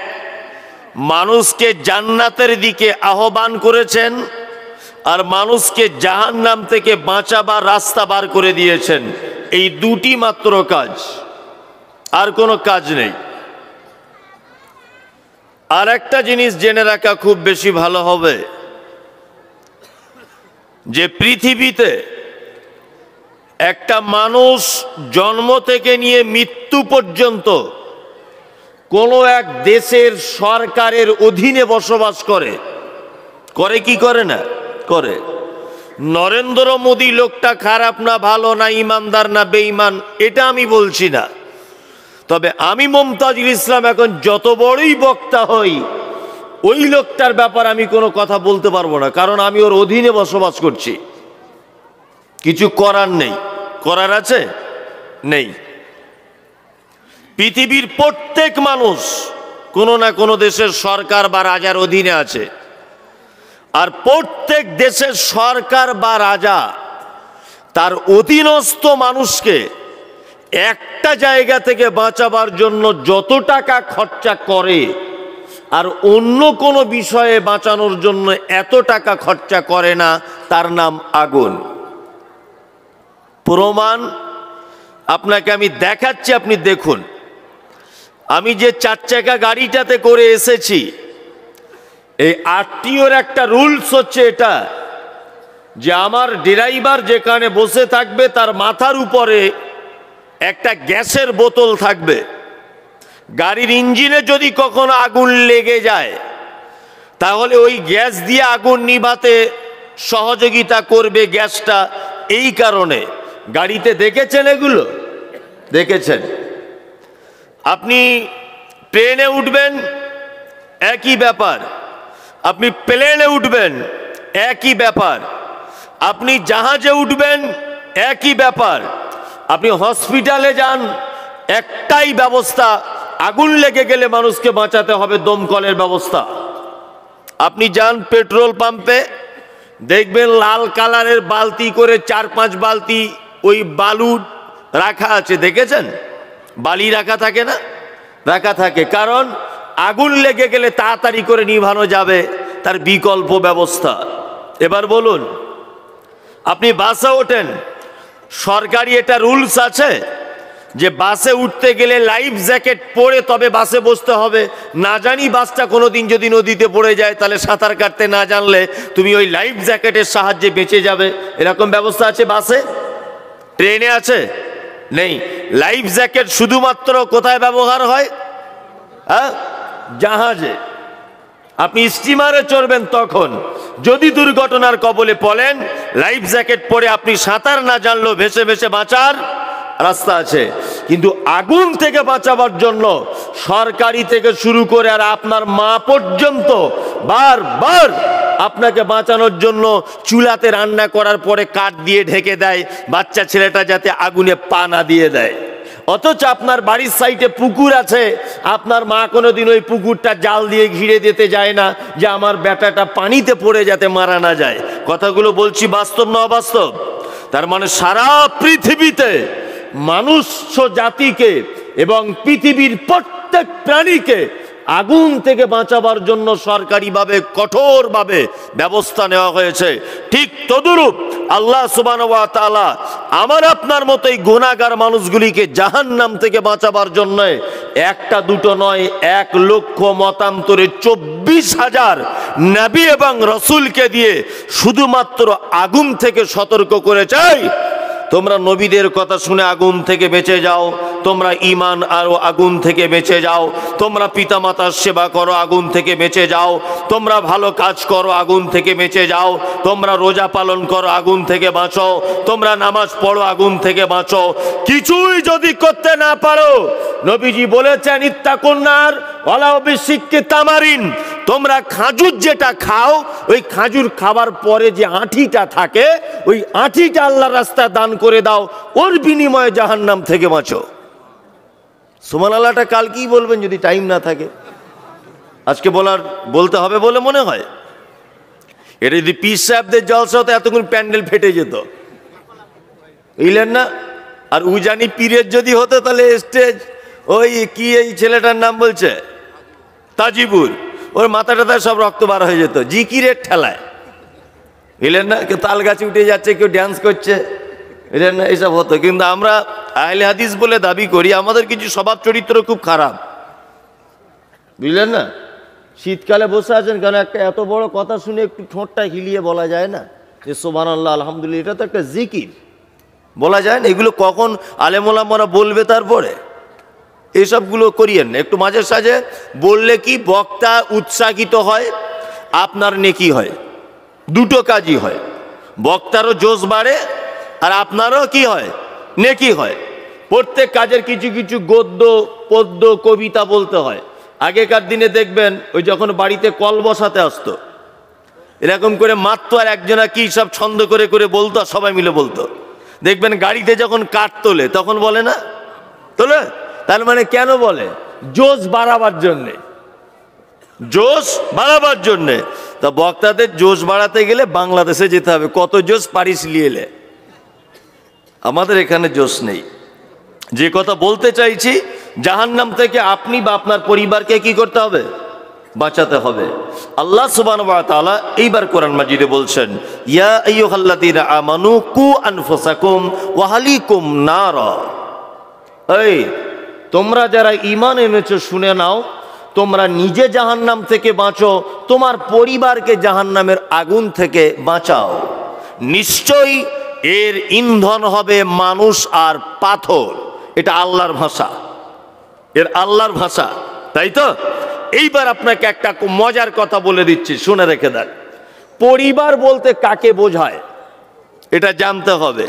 মানুষকে জান্নাতের দিকে আহ্বান করেছেন, আর মানুষকে জাহান্নাম থেকে বাঁচাবার রাস্তা বার করে দিয়েছেন। এই দুটি মাত্র কাজ, আর কোনো কাজ নেই। আর একটা জিনিস জেনে রাখা খুব বেশি ভালো হবে যে পৃথিবীতে একটা মানুষ জন্ম থেকে নিয়ে মৃত্যু পর্যন্ত কোনো এক দেশের সরকারের অধীনে বসবাস করে। করে কি করে না? করে। নরেন্দ্র মোদী লোকটা খারাপ না ভালো, না ইমানদার না বেঈমান, এটা আমি বলছি না। তবে আমি মুমতাজুল ইসলাম এখন যত বড়ই বক্তা হই, ওই লোকটার ব্যাপারে আমি কোনো কথা বলতে পারবো না, কারণ আমি ওর অধীনে বসবাস করছি। কিছু করার নেই। করার আছে? নেই। পৃথিবীর প্রত্যেক মানুষ কোনো না কোনো দেশের সরকার বা রাজার অধীনে আছে, আর প্রত্যেক দেশের সরকার বা রাজা তার অধীনস্থ মানুষকে একটা জায়গা থেকে বাঁচাবার জন্য যত টাকা খরচা করে, আর অন্য কোনো বিষয়ে বাঁচানোর জন্য এত টাকা খরচা করে না, তার নাম আগুন। প্রমাণ আপনাকে আমি দেখাচ্ছি, আপনি দেখুন। আমি যে 4 চাকা গাড়িটাতে করে এসেছি, এই আরটিওর একটা রুলস হচ্ছে এটা যে আমার ড্রাইভার যেখানে বসে থাকবে তার মাথার উপরে একটা গ্যাসের বোতল থাকবে। গাড়ির ইঞ্জিনে যদি কখনো আগুন লেগে যায়, তাহলে ওই গ্যাস দিয়ে আগুন নিভাতে সহযোগিতা করবে গ্যাসটা। এই কারণে গাড়িতে দেখেছেন, এগুলো দেখেছেন। আপনি ট্রেনে উঠবেন, একই ব্যাপার। আপনি প্লেনে উঠবেন, একই ব্যাপার। আপনি জাহাজে উঠবেন, একই ব্যাপার। আপনি হসপিটালে যান, একটাই ব্যবস্থা, আগুন লেগে গেলে মানুষকে বাঁচাতে হবে, দমকলের ব্যবস্থা। আপনি যান পেট্রোল পাম্পে, দেখবেন লাল কালারের বালতি করে 4-5 বালতি ওই বালু রাখা আছে, দেখেছেন? বালি রাখা থাকে না? রাখা থাকে, কারণ আগুন লেগে গেলে তাড়াতাড়ি করে নিভানো যাবে, তার বিকল্প ব্যবস্থা। এবার বলুন, আপনি বাসে ওঠেন, সরকারি এটা রুলস আছে যে বাসে উঠতে গেলে লাইফ জ্যাকেট পরে তবে বাসে বসতে হবে। না জানি বাসটা কোনোদিন যদি নদীতে পড়ে যায়, তাহলে সাঁতার কাটতে না জানলে তুমি ওই লাইফ জ্যাকেটের সাহায্যে বেঁচে যাবে। এরকম ব্যবস্থা আছে বাসে? ট্রেনে আছে? নেই। লাইফ জ্যাকেট শুধুমাত্র কোথায় ব্যবহার হয়? হ্যাঁ, জাহাজে। আপনি স্টিমারে চড়বেন, তখন যদি দুর্ঘটনার কবলে পড়েন, লাইফ জ্যাকেট পরে আপনি সাঁতার না জানলেও ভেসে ভেসে বাঁচার রাস্তা আছে। কিন্তু আগুন থেকে বাঁচাবার জন্য সরকারি থেকে শুরু করে আর আপনার মা পর্যন্ত বারবার আপনাকে বাঁচানোর জন্য চুলাতে রান্না করার পরে কাঠ দিয়ে ঢেকে দেয়, বাচ্চা ছেলেটা যাতে আগুনে পা না দিয়ে দেয়। অথচ আপনার বাড়ির সাইডে পুকুর আছে, আপনার মা কোনোদিন ওই পুকুরটা জাল দিয়ে ঘিরে দিতে যায় না যে আমার বেটাটা পানিতে পড়ে যাতে মারা না যায়। কথাগুলো বলছি বাস্তব না অবাস্তব? তার মানে সারা পৃথিবীতে মানুষ জাতিকে এবং পৃথিবীর প্রত্যেক প্রাণীকে আগুন থেকে বাঁচাবার জন্য সরকারিভাবে কঠোরভাবে ব্যবস্থা নেওয়া হয়েছে। ঠিক তদুরূপ আল্লাহ সুবহানাহু ওয়া তাআলা আমার আপনার মতোই গুনাহগার মানুষগুলিকে জাহান্নাম থেকে বাঁচাবার জন্য একটা দুটো নয়, 1,00,000 মতান্তরে 24,000 নবী এবং রসুলকে দিয়ে শুধুমাত্র আগুন থেকে সতর্ক করেছে, তোমরা নবীদের কথা শুনে আগুন থেকে বেঁচে যাও, তোমরা ঈমান আরো আগুন থেকে বেঁচে যাও, তোমরা পিতামাতার সেবা করো আগুন থেকে বেঁচে যাও, তোমরা ভালো কাজ করো আগুন থেকে বেঁচে যাও, তোমরা রোজা পালন করো আগুন থেকে বাঁচো, তোমরা নামাজ পড়ো আগুন থেকে বাঁচো। কিছুই যদি করতে না পারো, নবীজি বলেছেন ইত্তাকুন নার ওয়ালাউ বিশিক্কি তামারিন, তোমরা খাজুর যেটা খাও ওই খাজুর খাবার পরে যে আঁঠিটা থাকে ওই আঁঠিটা আল্লাহর রাস্তায় দান করে দাও, ওর বিনিময়ে জাহান্নাম থেকে বাঁচো। সুবহানাল্লাহটা কাল কি বলবেন যদি টাইম না থাকে? আজকে বলতে হবে বলে মনে হয়? এটা যদি পীর সাহেবদের জলসা হতো এতক্ষণ প্যান্ডেল ফেটে যেত, বুঝলেন না? আর উজানি পীরের যদি হতো তাহলে স্টেজ ওই কি এই ছেলেটার নাম বলছে তাজিবুর, ওর মাথা টাথা সব রক্ত বার হয়ে যেত জিকিরের ঠেলায়, বুঝলেন না? কেউ তাল গাছে উঠে যাচ্ছে, কেউ ড্যান্স করছে, বুঝলেন না? এইসব হতো। কিন্তু আমরা আহলে হাদিস বলে দাবি করি, আমাদের কিছু স্বভাব চরিত্র খুব খারাপ, বুঝলেন না? শীতকালে বসে আছেন কেন, একটা এত বড় কথা শুনে একটু ঠোঁটটা হিলিয়ে বলা যায় না যে সুবহানাল্লাহ আলহামদুলিল্লাহ, এটা তো একটা জিকির, বলা যায় না? এগুলো কখন আলেম ওলামারা বলবে তারপরে? এইসবগুলো করিয়েন না, একটু মাঝে সাঝে বললে কি বক্তা উৎসাহিত হয়, আপনার নেকি হয়, দুটো কাজই হয়, বক্তারও জোশ বাড়ে আর আপনারও কি হয়, নেকি হয়। প্রত্যেক কাজের কিছু কিছু গদ্য পদ্য কবিতা বলতে হয়। আগেকার দিনে দেখবেন ওই যখন বাড়িতে কল বসাতে আসতো এরকম করে মাত্র আর একজনা কি সব ছন্দ করে করে বলতো, সবাই মিলে বলতো। দেখবেন গাড়িতে যখন কাঠ তোলে তখন বলে না, তোলে, তার মানে কেন বলে? জোশ বাড়াবার জন্যে, জোশ বাড়াবার জন্যে। তা বক্তাদের জোশ বাড়াতে গেলে বাংলাদেশে যেতে হবে। কত জোশ পারিস লিয়েলে, আমাদের এখানে জোশ নেই। যে কথা বলতে চাইছি, জাহান্নাম থেকে আপনি বা আপনার পরিবারকে কি করতে হবে? বাঁচাতে হবে। আল্লাহ সুবহানাহু ওয়া তাআলা এইবার কোরআন মাজিদে বলছেন, ইয়া আইয়ুহাল্লাযীনা আমানু কু আনফুসাকুম ওয়া আহলিকুম নারা, এই তোমরা যারা ঈমান এনেছো শুনে নাও, তোমরা নিজে জাহান্নাম থেকে বাঁচো, তোমার পরিবারকে জাহান্নামের আগুন থেকে বাঁচাও। নিশ্চয়ই এর ইন্ধন হবে মানুষ আর পাথর। এটা আল্লাহর ভাষা, এর আল্লাহর ভাষা, তাই তো? এইবার আপনাকে একটা মজার কথা বলে দিচ্ছি, শুনে রেখে দেন। পরিবার বলতে কাকে বোঝায় এটা জানতে হবে।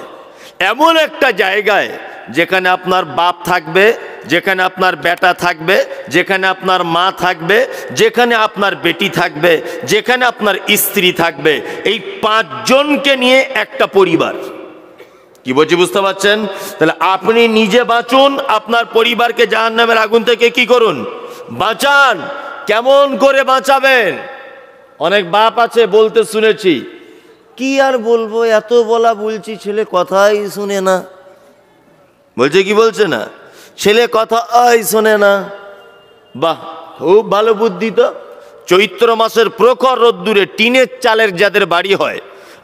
এমন একটা জায়গায় যেখানে আপনার বাপ থাকবে, যেখানে আপনার বেটা থাকবে, যেখানে আপনার মা থাকবে, যেখানে আপনার বেটি থাকবে, যেখানে আপনার স্ত্রী থাকবে, এই 5 জনকে নিয়ে একটা পরিবার। কি বলছি বুঝতে পারছেন? তাহলে আপনি নিজে বাঁচুন, আপনার পরিবারকে জাহান্নামের আগুন থেকে কি করুন? বাঁচান। কেমন করে বাঁচাবেন? অনেক বাপ আছে বলতে শুনেছি, কি আর বলবো, এত বলা বলছি ছেলে কথাই শুনে না। বলছে কি বলছে না, ছেলে কথাই শোনে না। বাহ, খুব ভালো বুদ্ধি তো। চৈত্র মাসের প্রখর রোদ্দুরে টিনের চালের যাদের বাড়ি হয়,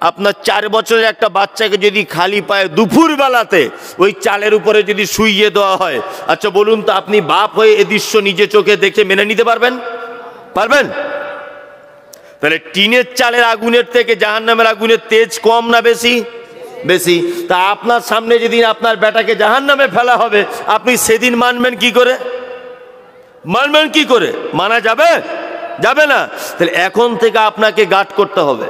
আপনার 4 বছরের একটা বাচ্চাকে যদি খালি পায়ে দুপুর বেলাতে ওই চালের উপরে যদি শুইয়ে দেওয়া হয়, আচ্ছা বলুন তো, আপনি বাপ হয়ে এ দৃশ্য নিজে চোখে দেখে মেনে নিতে পারবেন? পারবেন? তাহলে টিনের চালের আগুনের থেকে জাহান্নামের আগুনের তেজ কম না বেশি? বেশি। তা আপনার সামনে যেদিন আপনার বেটাকে জাহান্নামে ফেলা হবে, আপনি সেদিন মানবেন কি করে? মানবেন কি করে? মানা যাবে? যাবে না। তাহলে এখন থেকে আপনাকে গার্ড করতে হবে,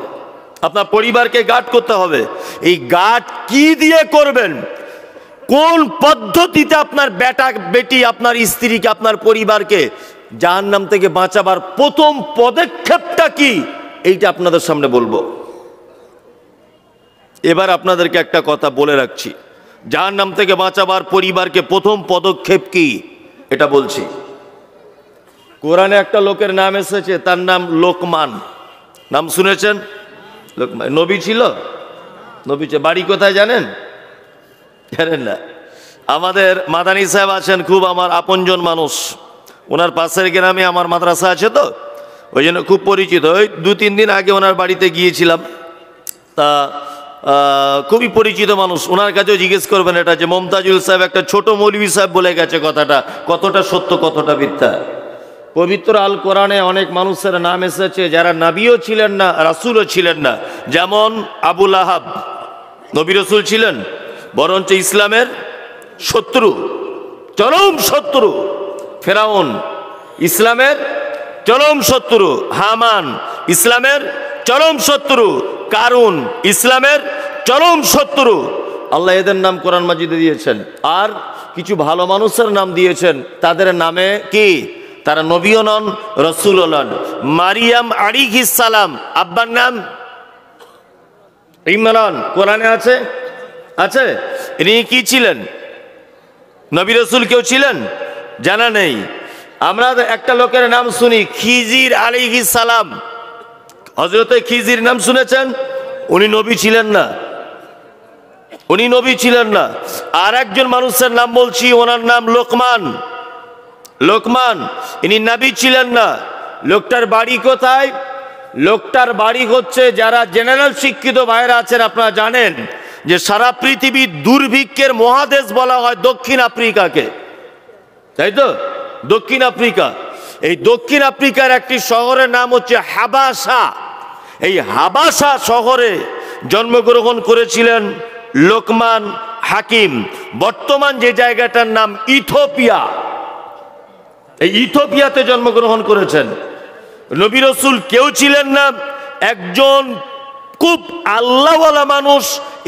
আপনার পরিবারকে গার্ড করতে হবে। এই গার্ড কি দিয়ে করবেন? কোন পদ্ধতিতে আপনার বেটা বেটি, আপনার স্ত্রীকে, আপনার পরিবারকে জাহান্নাম থেকে বাঁচাবার প্রথম পদক্ষেপটা কি, এইটা আপনাদের সামনে বলবো। এবার আপনাদেরকে একটা কথা বলে রাখছি, জাহান্নাম থেকে বাঁচাবার পরিবারকে প্রথম পদক্ষেপ কি এটা বলছি। কোরআনে একটা লোকের নাম এসেছে, তার নাম লোকমান। নাম শুনেছেন? লোকমান নবী ছিল, নবী বাড়ি কোথায় জানেন? জানেন না? আমাদের মাদানী সাহেব আছেন, খুব আমার আপনজন মানুষ, ওনার পাশের গ্রামে আমার মাদ্রাসা আছে, তো ওই জন্য খুব পরিচিত। ওই 2-3 দিন আগে ওনার বাড়িতে গিয়েছিলাম। তা খুবই পরিচিত মানুষ, ওনার কাছেও জিজ্ঞেস করবেন এটা, যে মমতাজুল সাহেব একটা ছোট মৌলভী সাহেব বলে গেছে, কথাটা কতটা সত্য কতটা মিথ্যা। পবিত্র আল কোরআনে অনেক মানুষের নাম এসেছে যারা নবীও ছিলেন না, রাসূলও ছিলেন না। যেমন আবুল আহাব নবী রাসূল ছিলেন, বরঞ্চ ইসলামের শত্রু, চরম শত্রু। ফেরাউন ইসলামের চরম শত্রু। হামান ইসলামের চরম শত্রু। কারুন ইসলামের চরম শত্রু। আল্লাহ এদের নাম কোরআন মাজিদে দিয়েছেন। আর কিছু ভালো মানুষের নাম দিয়েছেন, তাদের নামে কি তারা নবীও নন, রসুলও নন। মারিয়াম আলাইহিস সালাম, আব্বার নাম ইমরান, কোরআনে আছে? আছে? ইনি কি ছিলেন? নবী রাসূল কেউ ছিলেন? জানা নেই। আমরা একটা লোকের নাম শুনি, খিজির আলাইহিস সালাম। হযরতে খিজির নাম শুনেছেন? উনি নবী ছিলেন না, উনি নবী ছিলেন না। আর একজন মানুষের নাম বলছি, ওনার নাম লোকমান। লোকমান, ইনি নবী ছিলেন না। লোকটার বাড়ি কোথায়? লোকটার বাড়ি হচ্ছে, যারা জেনারেল শিক্ষিত ভাইরা আছেন আপনারা জানেন যে সারা পৃথিবীর দুর্ভিক্ষের মহাদেশ বলা হয় দক্ষিণ আফ্রিকাকে, তাই তো? দক্ষিণ আফ্রিকা। এই দক্ষিণ আফ্রিকার একটি শহরের নাম হচ্ছে হাবাসা। এই হাবাসা শহরে জন্মগ্রহণ করেছিলেন লোকমান হাকিম। বর্তমান যে জায়গাটার নাম ইথিওপিয়া, এই ইথিওপিয়াতে জন্মগ্রহণ করেছেন। নবী রাসূল কেউ ছিলেন না, একজন খুব আল্লাহওয়ালা মানুষ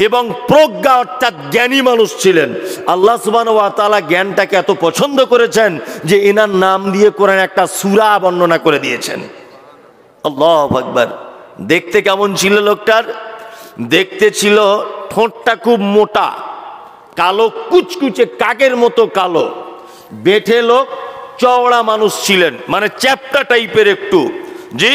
এবং প্রজ্ঞা অর্থাৎ জ্ঞানী মানুষ ছিলেন। আল্লাহ সুবহানাহু ওয়া তাআলা জ্ঞানটাকে এত পছন্দ করেছেন যে এনার নাম দিয়ে কোরআন একটা সূরা বর্ণনা করে দিয়েছেন। আল্লাহু আকবার। দেখতে কেমন ছিল লোকটার? দেখতে ছিল ঠোঁটটা খুব মোটা, কালো কুচকুচে কাকের মতো কালো, বেঠে লোক, চওড়া মানুষ ছিলেন, মানে চ্যাপ্টা টাইপের একটু। জি,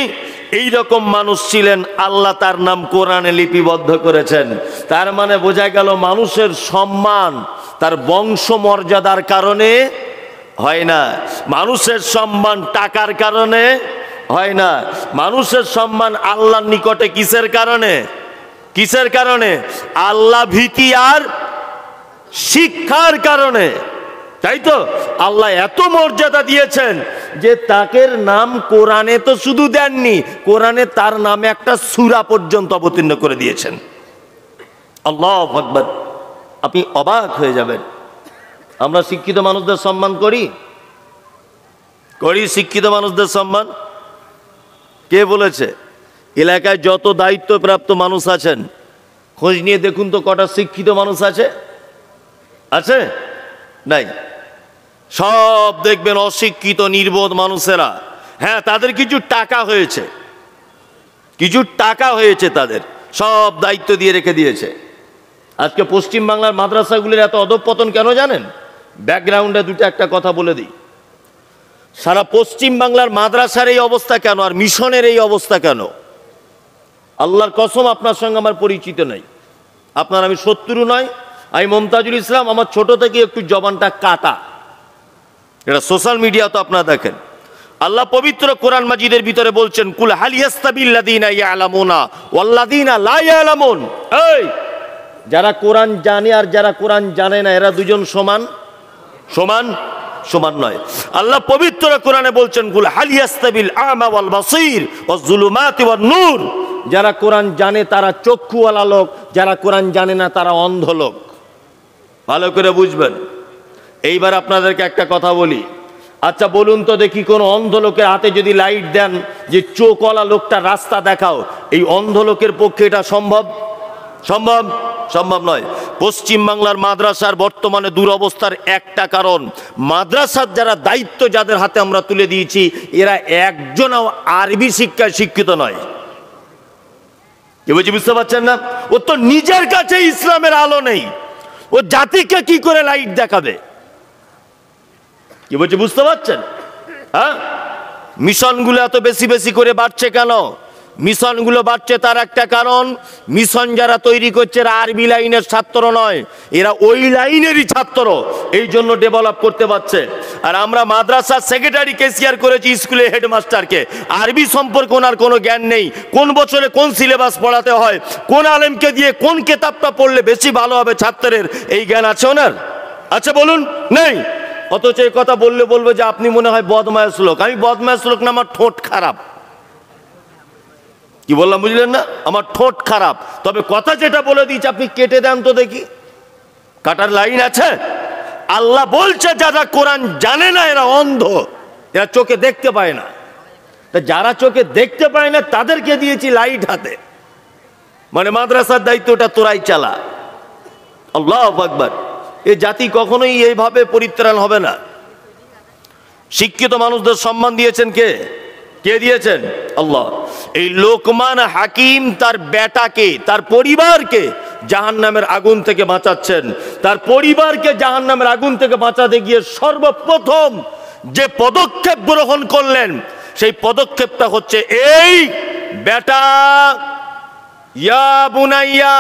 এই রকম মানুষ ছিলেন। আল্লাহ তার নাম কোরআনে লিপিবদ্ধ করেছেন। তার মানে বোঝা গেল মানুষের সম্মান তার বংশ মর্যাদার কারণে হয় না, মানুষের সম্মান টাকার কারণে হয় না, মানুষের সম্মান আল্লাহর নিকটে কিসের কারণে? কিসের কারণে? আল্লাহ ভীতি আর শিক্ষার কারণে, তাই তো? আল্লাহ এত মর্যাদা দিয়েছেন যে তাকে নাম কোরআনে তো শুধু দেননি, কোরআনে তার নামে একটা সূরা পর্যন্ত অবতীর্ণ করে দিয়েছেন। আল্লাহু আকবার। আপনি অবাক হয়ে যাবেন। আমরা শিক্ষিত মানুষদের সম্মান করি? করি শিক্ষিত মানুষদের সম্মান? কে বলেছে? এলাকায় যত দায়িত্বপ্রাপ্ত মানুষ আছেন খোঁজ নিয়ে দেখুন তো কটা শিক্ষিত মানুষ আছে? আছে? নাই। সব দেখবেন অশিক্ষিত নির্বোধ মানুষেরা। হ্যাঁ, তাদের কিছু টাকা হয়েছে, কিছু টাকা হয়েছে, তাদের সব দায়িত্ব দিয়ে রেখে দিয়েছে। আজকে পশ্চিমবাংলার মাদ্রাসাগুলির এত অধঃপতন কেন জানেন? ব্যাকগ্রাউন্ডে দুটো একটা কথা বলে দিই। সারা পশ্চিমবাংলার মাদ্রাসার এই অবস্থা কেন, আর মিশনের এই অবস্থা কেন? আল্লাহর কসম আপনার সঙ্গে আমার পরিচিত নেই, আপনার আমি শত্রু নয়। আমি মমতাজুল ইসলাম, আমার ছোট থেকে একটু জবানটা কাটা, এটা সোশ্যাল মিডিয়া তো আপনারা দেখেন। আল্লাহ পবিত্র কোরআন মাজিদের ভিতরে বলছেন, কুল হাল ইয়াস্তাবিল্লাযীনা ইয়ালামুনা ওয়াল্লাযীনা লা ইয়ালামুন। এই যারা কোরআন জানে আর যারা কোরআন জানে না, এরা দুজন সমান? সমান? সমান নয়। আল্লাহ পবিত্র কোরআনে বলছেন, কুল হাল ইয়াস্তাবিল আমা ওয়াল বাসীর ওয়াজ যুলুমাতি ওয়ান নূর। যারা কোরআন জানে তারা চক্ষুওয়ালা লোক, যারা কোরআন জানে না তারা অন্ধ লোক। ভালো করে বুঝবেন। এইবার আপনাদেরকে একটা কথা বলি, আচ্ছা বলুন তো দেখি, কোন অন্ধ লোকের হাতে যদি লাইট দেন যে চোখওয়ালা লোকটা রাস্তা দেখাও, এই অন্ধ লোকের পক্ষে এটা সম্ভব? সম্ভব? সম্ভব নয়। পশ্চিমবাংলার মাদ্রাসার বর্তমানে দুরবস্থার একটা কারণ, মাদ্রাসার যারা দায়িত্ব যাদের হাতে আমরা তুলে দিয়েছি, এরা একজনও আরবি শিক্ষায় শিক্ষিত নয়। কি বলছি বুঝতে পারছেন না? ও তো নিজের কাছে ইসলামের আলো নেই, ও জাতিকে কি করে লাইট দেখাবে? কি বলছি বুঝতে পারছেন? হ্যাঁ, মিশনগুলো এত বেশি বেশি করে বাড়ছে কেন? মিশনগুলো বাড়ছে তার একটা কারণ, মিশন যারা তৈরি করছে এরা আরবি লাইনের ছাত্র নয়, এরা ওই লাইনেরই ছাত্র, এই জন্য ডেভেলপ করতে পারছে। আর আমরা মাদ্রাসার সেক্রেটারি কেসিয়ার করেছি স্কুলে হেডমাস্টারকে, আরবি সম্পর্কে ওনার কোনো জ্ঞান নেই, কোন বছরে কোন সিলেবাস পড়াতে হয়, কোন আলেমকে দিয়ে কোন কিতাবটা পড়লে বেশি ভালো হবে ছাত্রের, এই জ্ঞান আছে ওনার? আচ্ছা বলুন, নেই। অথচ এই কথা বললে বলবে যে আপনি মনে হয় বদমায়েশ লোক। আমি বদমায়েশ লোক না, আমার ঠোঁট খারাপ। কি বললাম বুঝলেন না? আমার ঠোঁট খারাপ। তবে কথা যেটা বলে দিয়েছি আপনি কেটে দেন তো দেখি, কাটার লাইন আছে? আল্লাহ বলছে যারা কোরআন জানে না এরা অন্ধ, এরা চোখে দেখতে পায় না। তা যারা চোখে দেখতে পায় না তাদেরকে দিয়েছি লাইট হাতে, মানে মাদ্রাসার দায়িত্বটা তোরাই চালা। আল্লাহু আকবার। এই জাতি কখনোই এইভাবে পরিত্রাণ হবে না। শিক্ষিত মানুষদের সম্মান দিয়েছেন কে? কে দিয়েছেন? আল্লাহ। এই লোকমান হাকিম তার বেটাকে, তার পরিবারকে জাহান্নামের আগুন থেকে বাঁচাচ্ছেন। তার পরিবারকে জাহান্নামের আগুন থেকে বাঁচাতে গিয়ে সর্বপ্রথম যে পদক্ষেপ গ্রহণ করলেন সেই পদক্ষেপটা হচ্ছে এই, বেটা, ইয়া বুনাইয়া,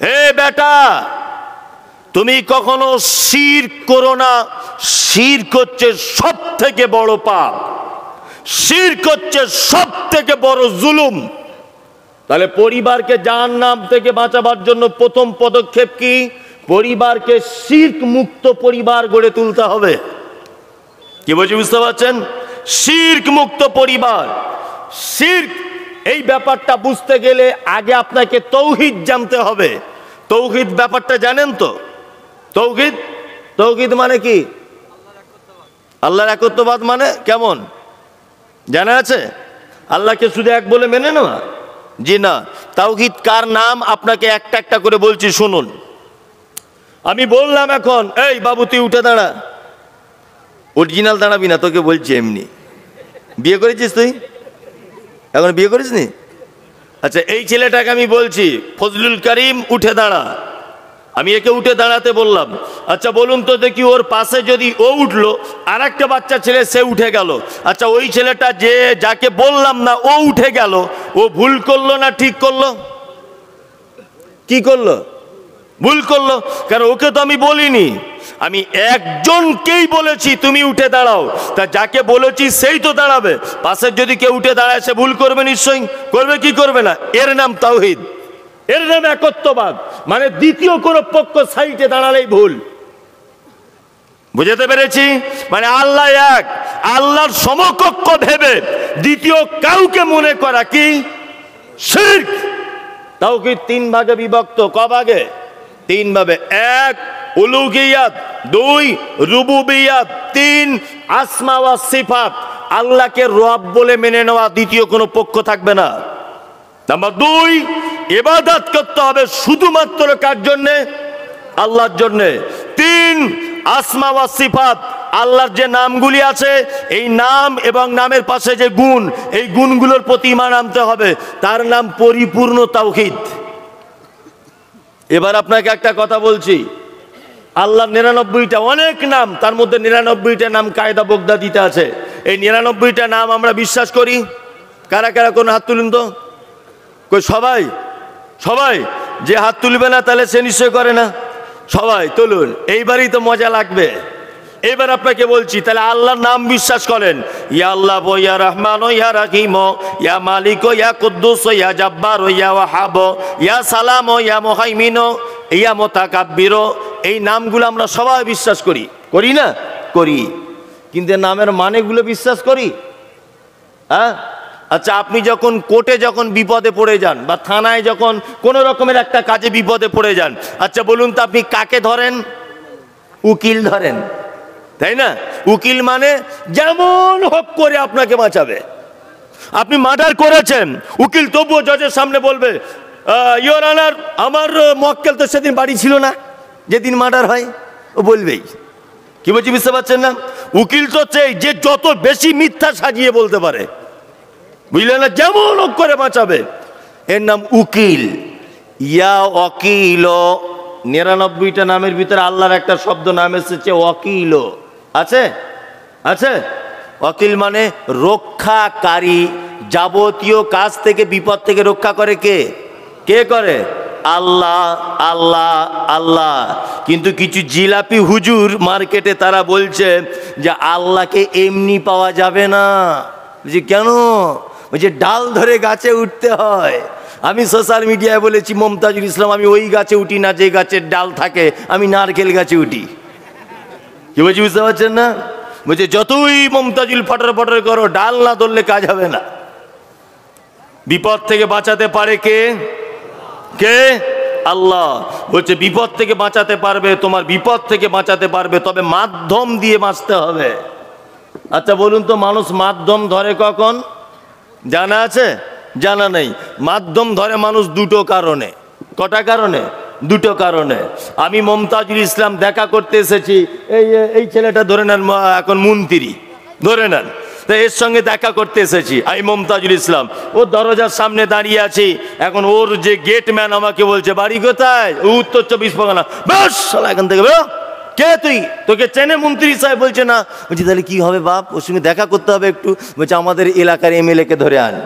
হে বেটা, তুমি কখনো শিরক করো না। শিরক হচ্ছে সব থেকে বড় পাপ, শিরক হচ্ছে সব থেকে বড় জুলুম। তাহলে পরিবারকে জাহান্নাম থেকে বাঁচাবার জন্য প্রথম পদক্ষেপ কি? পরিবারকে শিরক মুক্ত পরিবার গড়ে তুলতে হবে। কি বলছি বুঝতে পারছেন? শিরক মুক্ত পরিবার। শিরক এই ব্যাপারটা বুঝতে গেলে আগে আপনাকে তৌহিদ জানতে হবে। তৌহিদ ব্যাপারটা জানেন তো? তৌহিদ, তৌহিদ মানে কি? আল্লাহর একত্ববাদ মানে কেমন জানা আছে? আল্লাহকে শুধু এক বলে মেনে নেওয়া? জি না। তাওহীদ কার নাম আপনাকে একটা একটা করে বলছি, শুনুন। আমি বললাম এখন, এই বাবু তুই উঠে দাঁড়া। অরিজিনাল দাঁড়াবি না, তোকে বলছি এমনি। বিয়ে করেছিস তুই? এখন বিয়ে করিস নি? আচ্ছা, এই ছেলেটাকে আমি বলছি ফজলুল করিম উঠে দাঁড়া। আমি একে উঠে দাঁড়াতে বললাম। আচ্ছা বলুন তো দেখি, ওর পাশে যদি ও উঠলো, আর একটা বাচ্চা ছেলে সে উঠে গেল, আচ্ছা ওই ছেলেটা যে যাকে বললাম না ও উঠে গেল, ও ভুল করলো না ঠিক করলো? কি করলো? ভুল করলো। কারণ ওকে তো আমি বলিনি, আমি একজনকেই বলেছি তুমি উঠে দাঁড়াও। তা যাকে বলেছি সেই তো দাঁড়াবে। পাশের যদি কেউ উঠে দাঁড়ায় সে ভুল করবে নিশ্চয়ই, করবে কি করবে না? এর নাম তাওহীদ, এর নাম একত্ববাদ। মানে দ্বিতীয় কোন পক্ষ সাইডে দাঁড়ালেই ভুল। বুঝতে পেরেছি? মানে আল্লাহ এক, আল্লাহর সমকক্ষ ভেবে দ্বিতীয় কাউকে মনে করা কি? শিরক। তাওহীদ তিন ভাগে বিভক্ত। ক ভাগে? তিন ভাবে। এক, উলুহিয়াত। দুই, রুবুবিয়াত। তিন, আসমা ওয়া সিফাত। আল্লাহকে রব বলে মেনে নেওয়া, দ্বিতীয় কোনো পক্ষ থাকবে না। নাম্বার দুই, ইবাদত করতে হবে শুধুমাত্র কার জন্যে? আল্লাহর জন্যে। তিন, আসমা ওয়া সিফাত। আল্লাহর যে নামগুলি আছে, এই নাম এবং নামের পাশে যে গুণ, এই গুণগুলোর প্রতি ঈমান আনতে হবে। তার নাম পরিপূর্ণ তাওহীদ। এবার আপনাকে একটা কথা বলছি, আল্লাহর 99টা অনেক নাম, তার মধ্যে 99টা নাম কায়দা বগদাদিতে আছে। এই 99টা নাম আমরা বিশ্বাস করি। কারা কারা কোন হাত তুলুন তো? কই সবাই? সবাই? যে হাত তুলবে না তাহলে সে নিশ্চয় করে না। সবাই তুলুন, এইবারই তো মজা লাগবে। এবার আপনাকে বলছি, তাহলে আল্লাহর নাম বিশ্বাস করেন। ইয়া আল্লাহ, ইয়া রহমান, ইয়া রাহিম, ইয়া মালিক, ইয়া কুদ্দুস, ইয়া জাব্বার, ইয়া ওয়াহাব, ইয়া সালাম, ইয়া মুহাইমিন, ইয়া মুতাকাব্বির। এই নামগুলো আমরা সবাই বিশ্বাস করি, করি না? করি। কিন্তু নামের মানেগুলো বিশ্বাস করি? হ্যাঁ। আচ্ছা, আপনি যখন কোর্টে যখন বিপদে পড়ে যান, বা থানায় যখন কোনো রকমের একটা কাজে বিপদে পড়ে যান, আচ্ছা বলুন তো আপনি কাকে ধরেন? উকিল ধরেন, তাই না? উকিল মানে যেমন হোক করে আপনাকে বাঁচাবে। আপনি মার্ডার করেছেন, উকিল তবুও জজের সামনে বলবে, ইওর অনার, আমার মক্কেল তো সেদিন বাড়ি ছিল না যেদিন মার্ডার হয়। ও বলবেই। কি বলছি বুঝতে পারছেন না? উকিল তো চাই যে যত বেশি মিথ্যা সাজিয়ে বলতে পারে, বুঝলেন না? যেমন হোক করে বাঁচাবে, এর নাম উকিল। ইয়া ওয়াকিল। 99টা নামের ভিতরে আল্লাহর একটা শব্দ নাম এসেছে ওয়াকিল। আছে? আছে? ওয়াকিল মানে রক্ষাকারী, যাবতীয় কাজ থেকে বিপদ থেকে রক্ষা করে কে? কে করে? আল্লাহ আল্লাহ আল্লাহ। কিন্তু কিছু জিলাপি হুজুর মার্কেটে তারা বলছে যে আল্লাহকে এমনি পাওয়া যাবে না। বলছি কেন? বলছে ডাল ধরে গাছে উঠতে হয়। আমি সোশ্যাল মিডিয়ায় বলেছি মমতাজুল ইসলাম আমি ওই গাছে উঠি না যে গাছের ডাল থাকে, আমি নারকেল গাছে উঠি। কি বলছি বুঝতে পারছেন না? বলছে যতই মমতাজুল ফটর ফটর করো, ডাল না ধরলে কাজ হবে না। বিপদ থেকে বাঁচাতে পারে কে? কে? আল্লাহ। বলছে বিপদ থেকে বাঁচাতে পারবে, তোমার বিপদ থেকে বাঁচাতে পারবে, তবে মাধ্যম দিয়ে বাঁচতে হবে। আচ্ছা বলুন তো, মানুষ মাধ্যম ধরে কখন? জানা আছে? জানা নেই। মাধ্যম ধরে মানুষ দুটো কারণে। কটা কারণে? দুটো কারণে। আমি মমতাজুল ইসলাম দেখা করতে এসেছি, এই ছেলেটা ধরে নেন এখন মন্ত্রী, ধরে নেন, তো এর সঙ্গে দেখা করতে এসেছি আমি মমতাজুল ইসলাম। ও দরজার সামনে দাঁড়িয়ে আছি, এখন ওর যে গেটম্যান আমাকে বলছে বাড়ি কোথায়? উত্তর 24 পরগনা। বেশ শালা এখান থেকে বেরো। কে তুই? তোকে চেনে মন্ত্রী সাহেব? বলছে না। বলছি তাহলে কি হবে বাপ? ওর সঙ্গে দেখা করতে হবে একটু। বলছে আমাদের এলাকার এমএলএ কে ধরে আন,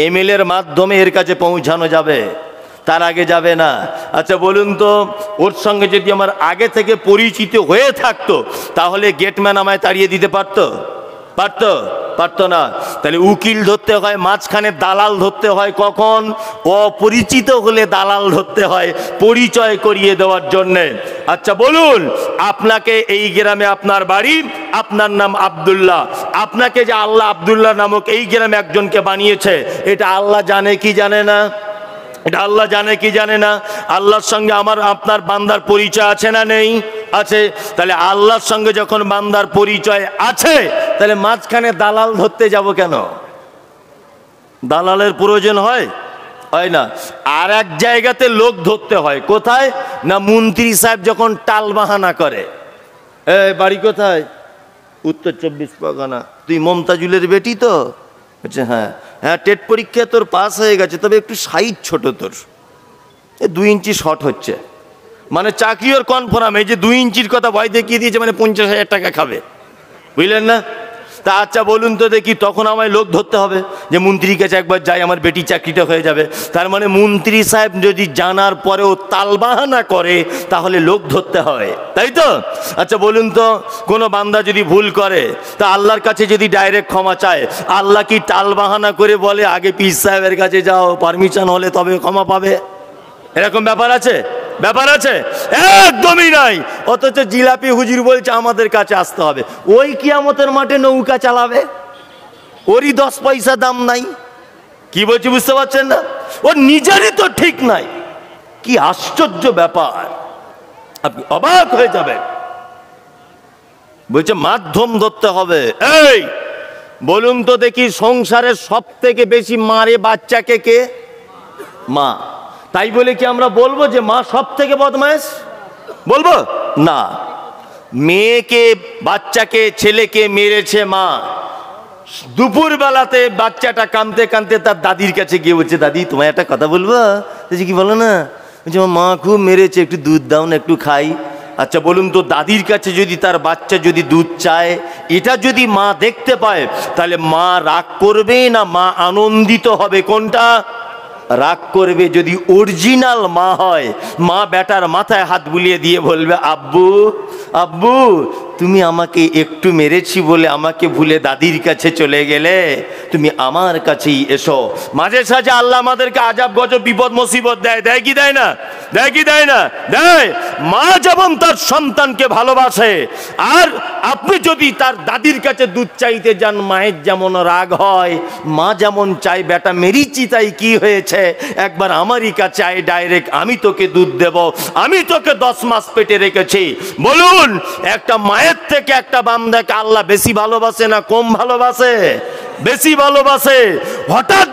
এমএলএ এর মাধ্যমে এর কাছে পৌঁছানো যাবে, তার আগে যাবে না। আচ্ছা বলুন তো, ওর সঙ্গে যদি আমার আগে থেকে পরিচিত হয়ে থাকতো তাহলে গেটম্যান আমায় তাড়িয়ে দিতে পারতো? পারতো? পারতো না। তাহলে উকিল ধরতে হয় মাঝখানে, দালাল ধরতে হয় কখন? অপরিচিত হলে দালাল ধরতে হয় পরিচয় করিয়ে দেওয়ার জন্যে। আচ্ছা বলুন, আপনাকে এই গ্রামে আপনার বাড়ি, আপনার নাম আব্দুল্লাহ, আপনাকে যে আল্লাহ আব্দুল্লাহ নামক এই গ্রামে একজনকে বানিয়েছে, এটা আল্লাহ জানে কি জানে না? এটা আল্লাহ জানে কি জানে না? আল্লাহর সঙ্গে আমার আপনার বান্দার পরিচয় আছে না নেই? আছে। তাহলে আল্লাহর সঙ্গে যখন বান্দার পরিচয় আছে, তাহলে মাঝখানে দালাল ধরতে যাব কেন? দালালের প্রয়োজন হয়? হয় না। আর এক জায়গাতে লোক ধরতে হয়, কোথায় না? মন্ত্রী সাহেব যখন টাল বাহানা করে, বাড়ি কোথায়? উত্তর 24 পরগনা। তুই মমতাজুলের বেটি তো? বলছে হ্যাঁ। হ্যাঁ, টেট পরীক্ষা তোর পাস হয়ে গেছে, তবে একটু সাইজ ছোট, তোর 2 ইঞ্চি শর্ট হচ্ছে। মানে চাকরি ওর কনফার্ম। এই যে 2 ইঞ্চির কথা ভয় দেখিয়ে দিয়েছে, মানে 50,000 টাকা খাবে, বুঝলেন না? তা আচ্ছা বলুন তো দেখি, তখন আমায় লোক ধরতে হবে যে মন্ত্রীর কাছে একবার যাই, আমার বেটি চাকরিটা হয়ে যাবে। তার মানে মন্ত্রী সাহেব যদি জানার পরেও তালবাহানা করে, তাহলে লোক ধরতে হয়, তাই তো? আচ্ছা বলুন তো, কোনো বান্দা যদি ভুল করে, তা আল্লাহর কাছে যদি ডাইরেক্ট ক্ষমা চায়, আল্লাহ কি তালবাহানা করে বলে আগে পীর সাহেবের কাছে যাও, পারমিশন হলে তবে ক্ষমা পাবে? এরকম ব্যাপার আছে? ব্যাপার আছে? একদমই নাই। অথচ জিলাপি হুজুর বলছে আমাদের কাছে আসতে হবে। ওই কিয়ামতের মাঠে নৌকা চালাবে, ওরই 10 পয়সা দাম নাই। কি বলছি বুঝতে পারছেন না? ওর নিজেরই তো ঠিক নাই। কি আশ্চর্য ব্যাপার, আপনি অবাক হয়ে যাবেন। বলছে মাধ্যম ধরতে হবে। এই বলুন তো দেখি, সংসারের সব থেকে বেশি মারে বাচ্চাকে কে? মা। তাই বলে কি আমরা বলবো যে মা সব থেকে বদমাইশ? বলবো না। মেয়েকে, বাচ্চাকে, ছেলেকে মেরেছে মা। দুপুর বেলাতে বাচ্চাটা কাঁদতে কাঁদতে তার দাদির কাছে গিয়ে বলছে, দাদি তোমায় একটা কথা বলবো। কি বলো না? বলছে মা খুব মেরেছে, একটু দুধ দাও না, একটু খাই। আচ্ছা বলুন তো, দাদির কাছে যদি তার বাচ্চা যদি দুধ চায়, এটা যদি মা দেখতে পায়, তাহলে মা রাগ করবে না মা আনন্দিত হবে? কোনটা? রাগ করবে। যদি অরিজিনাল মা হয়, মা বেটার মাথায় হাত বুলিয়ে দিয়ে বলবে, আব্বু আব্বু তুমি আমাকে একটু মেরেছি বলে আমাকে ভুলে দাদির কাছে চলে গেলে, তুমি আমার কাছেই এসো। মাঝে সাঝে আল্লাহ আমাদেরকে আজাব গজব বিপদ মুসিবত দেয়, দেয় কি দেয় না? দেয় কি দেয় না? দেয়। মা যেমন তার সন্তানকে ভালোবাসে, আর আপনি যদি তার দাদির কাছে দুধ চাইতে যান, মায়ের যেমন রাগ হয়, মা যেমন চাই বেটা মেরিছি তাই কি হয়েছে, একবার আমারই কাছে আয় ডাইরেক্ট, আমি তোকে দুধ দেব, আমি তোকে 10 মাস পেটে রেখেছি। বলুন, একটা মায়ের থেকে একটা বান্দাকে আল্লাহ বেশি ভালোবাসে না কম ভালোবাসে? বেশি ভালোবাসে। হঠাৎ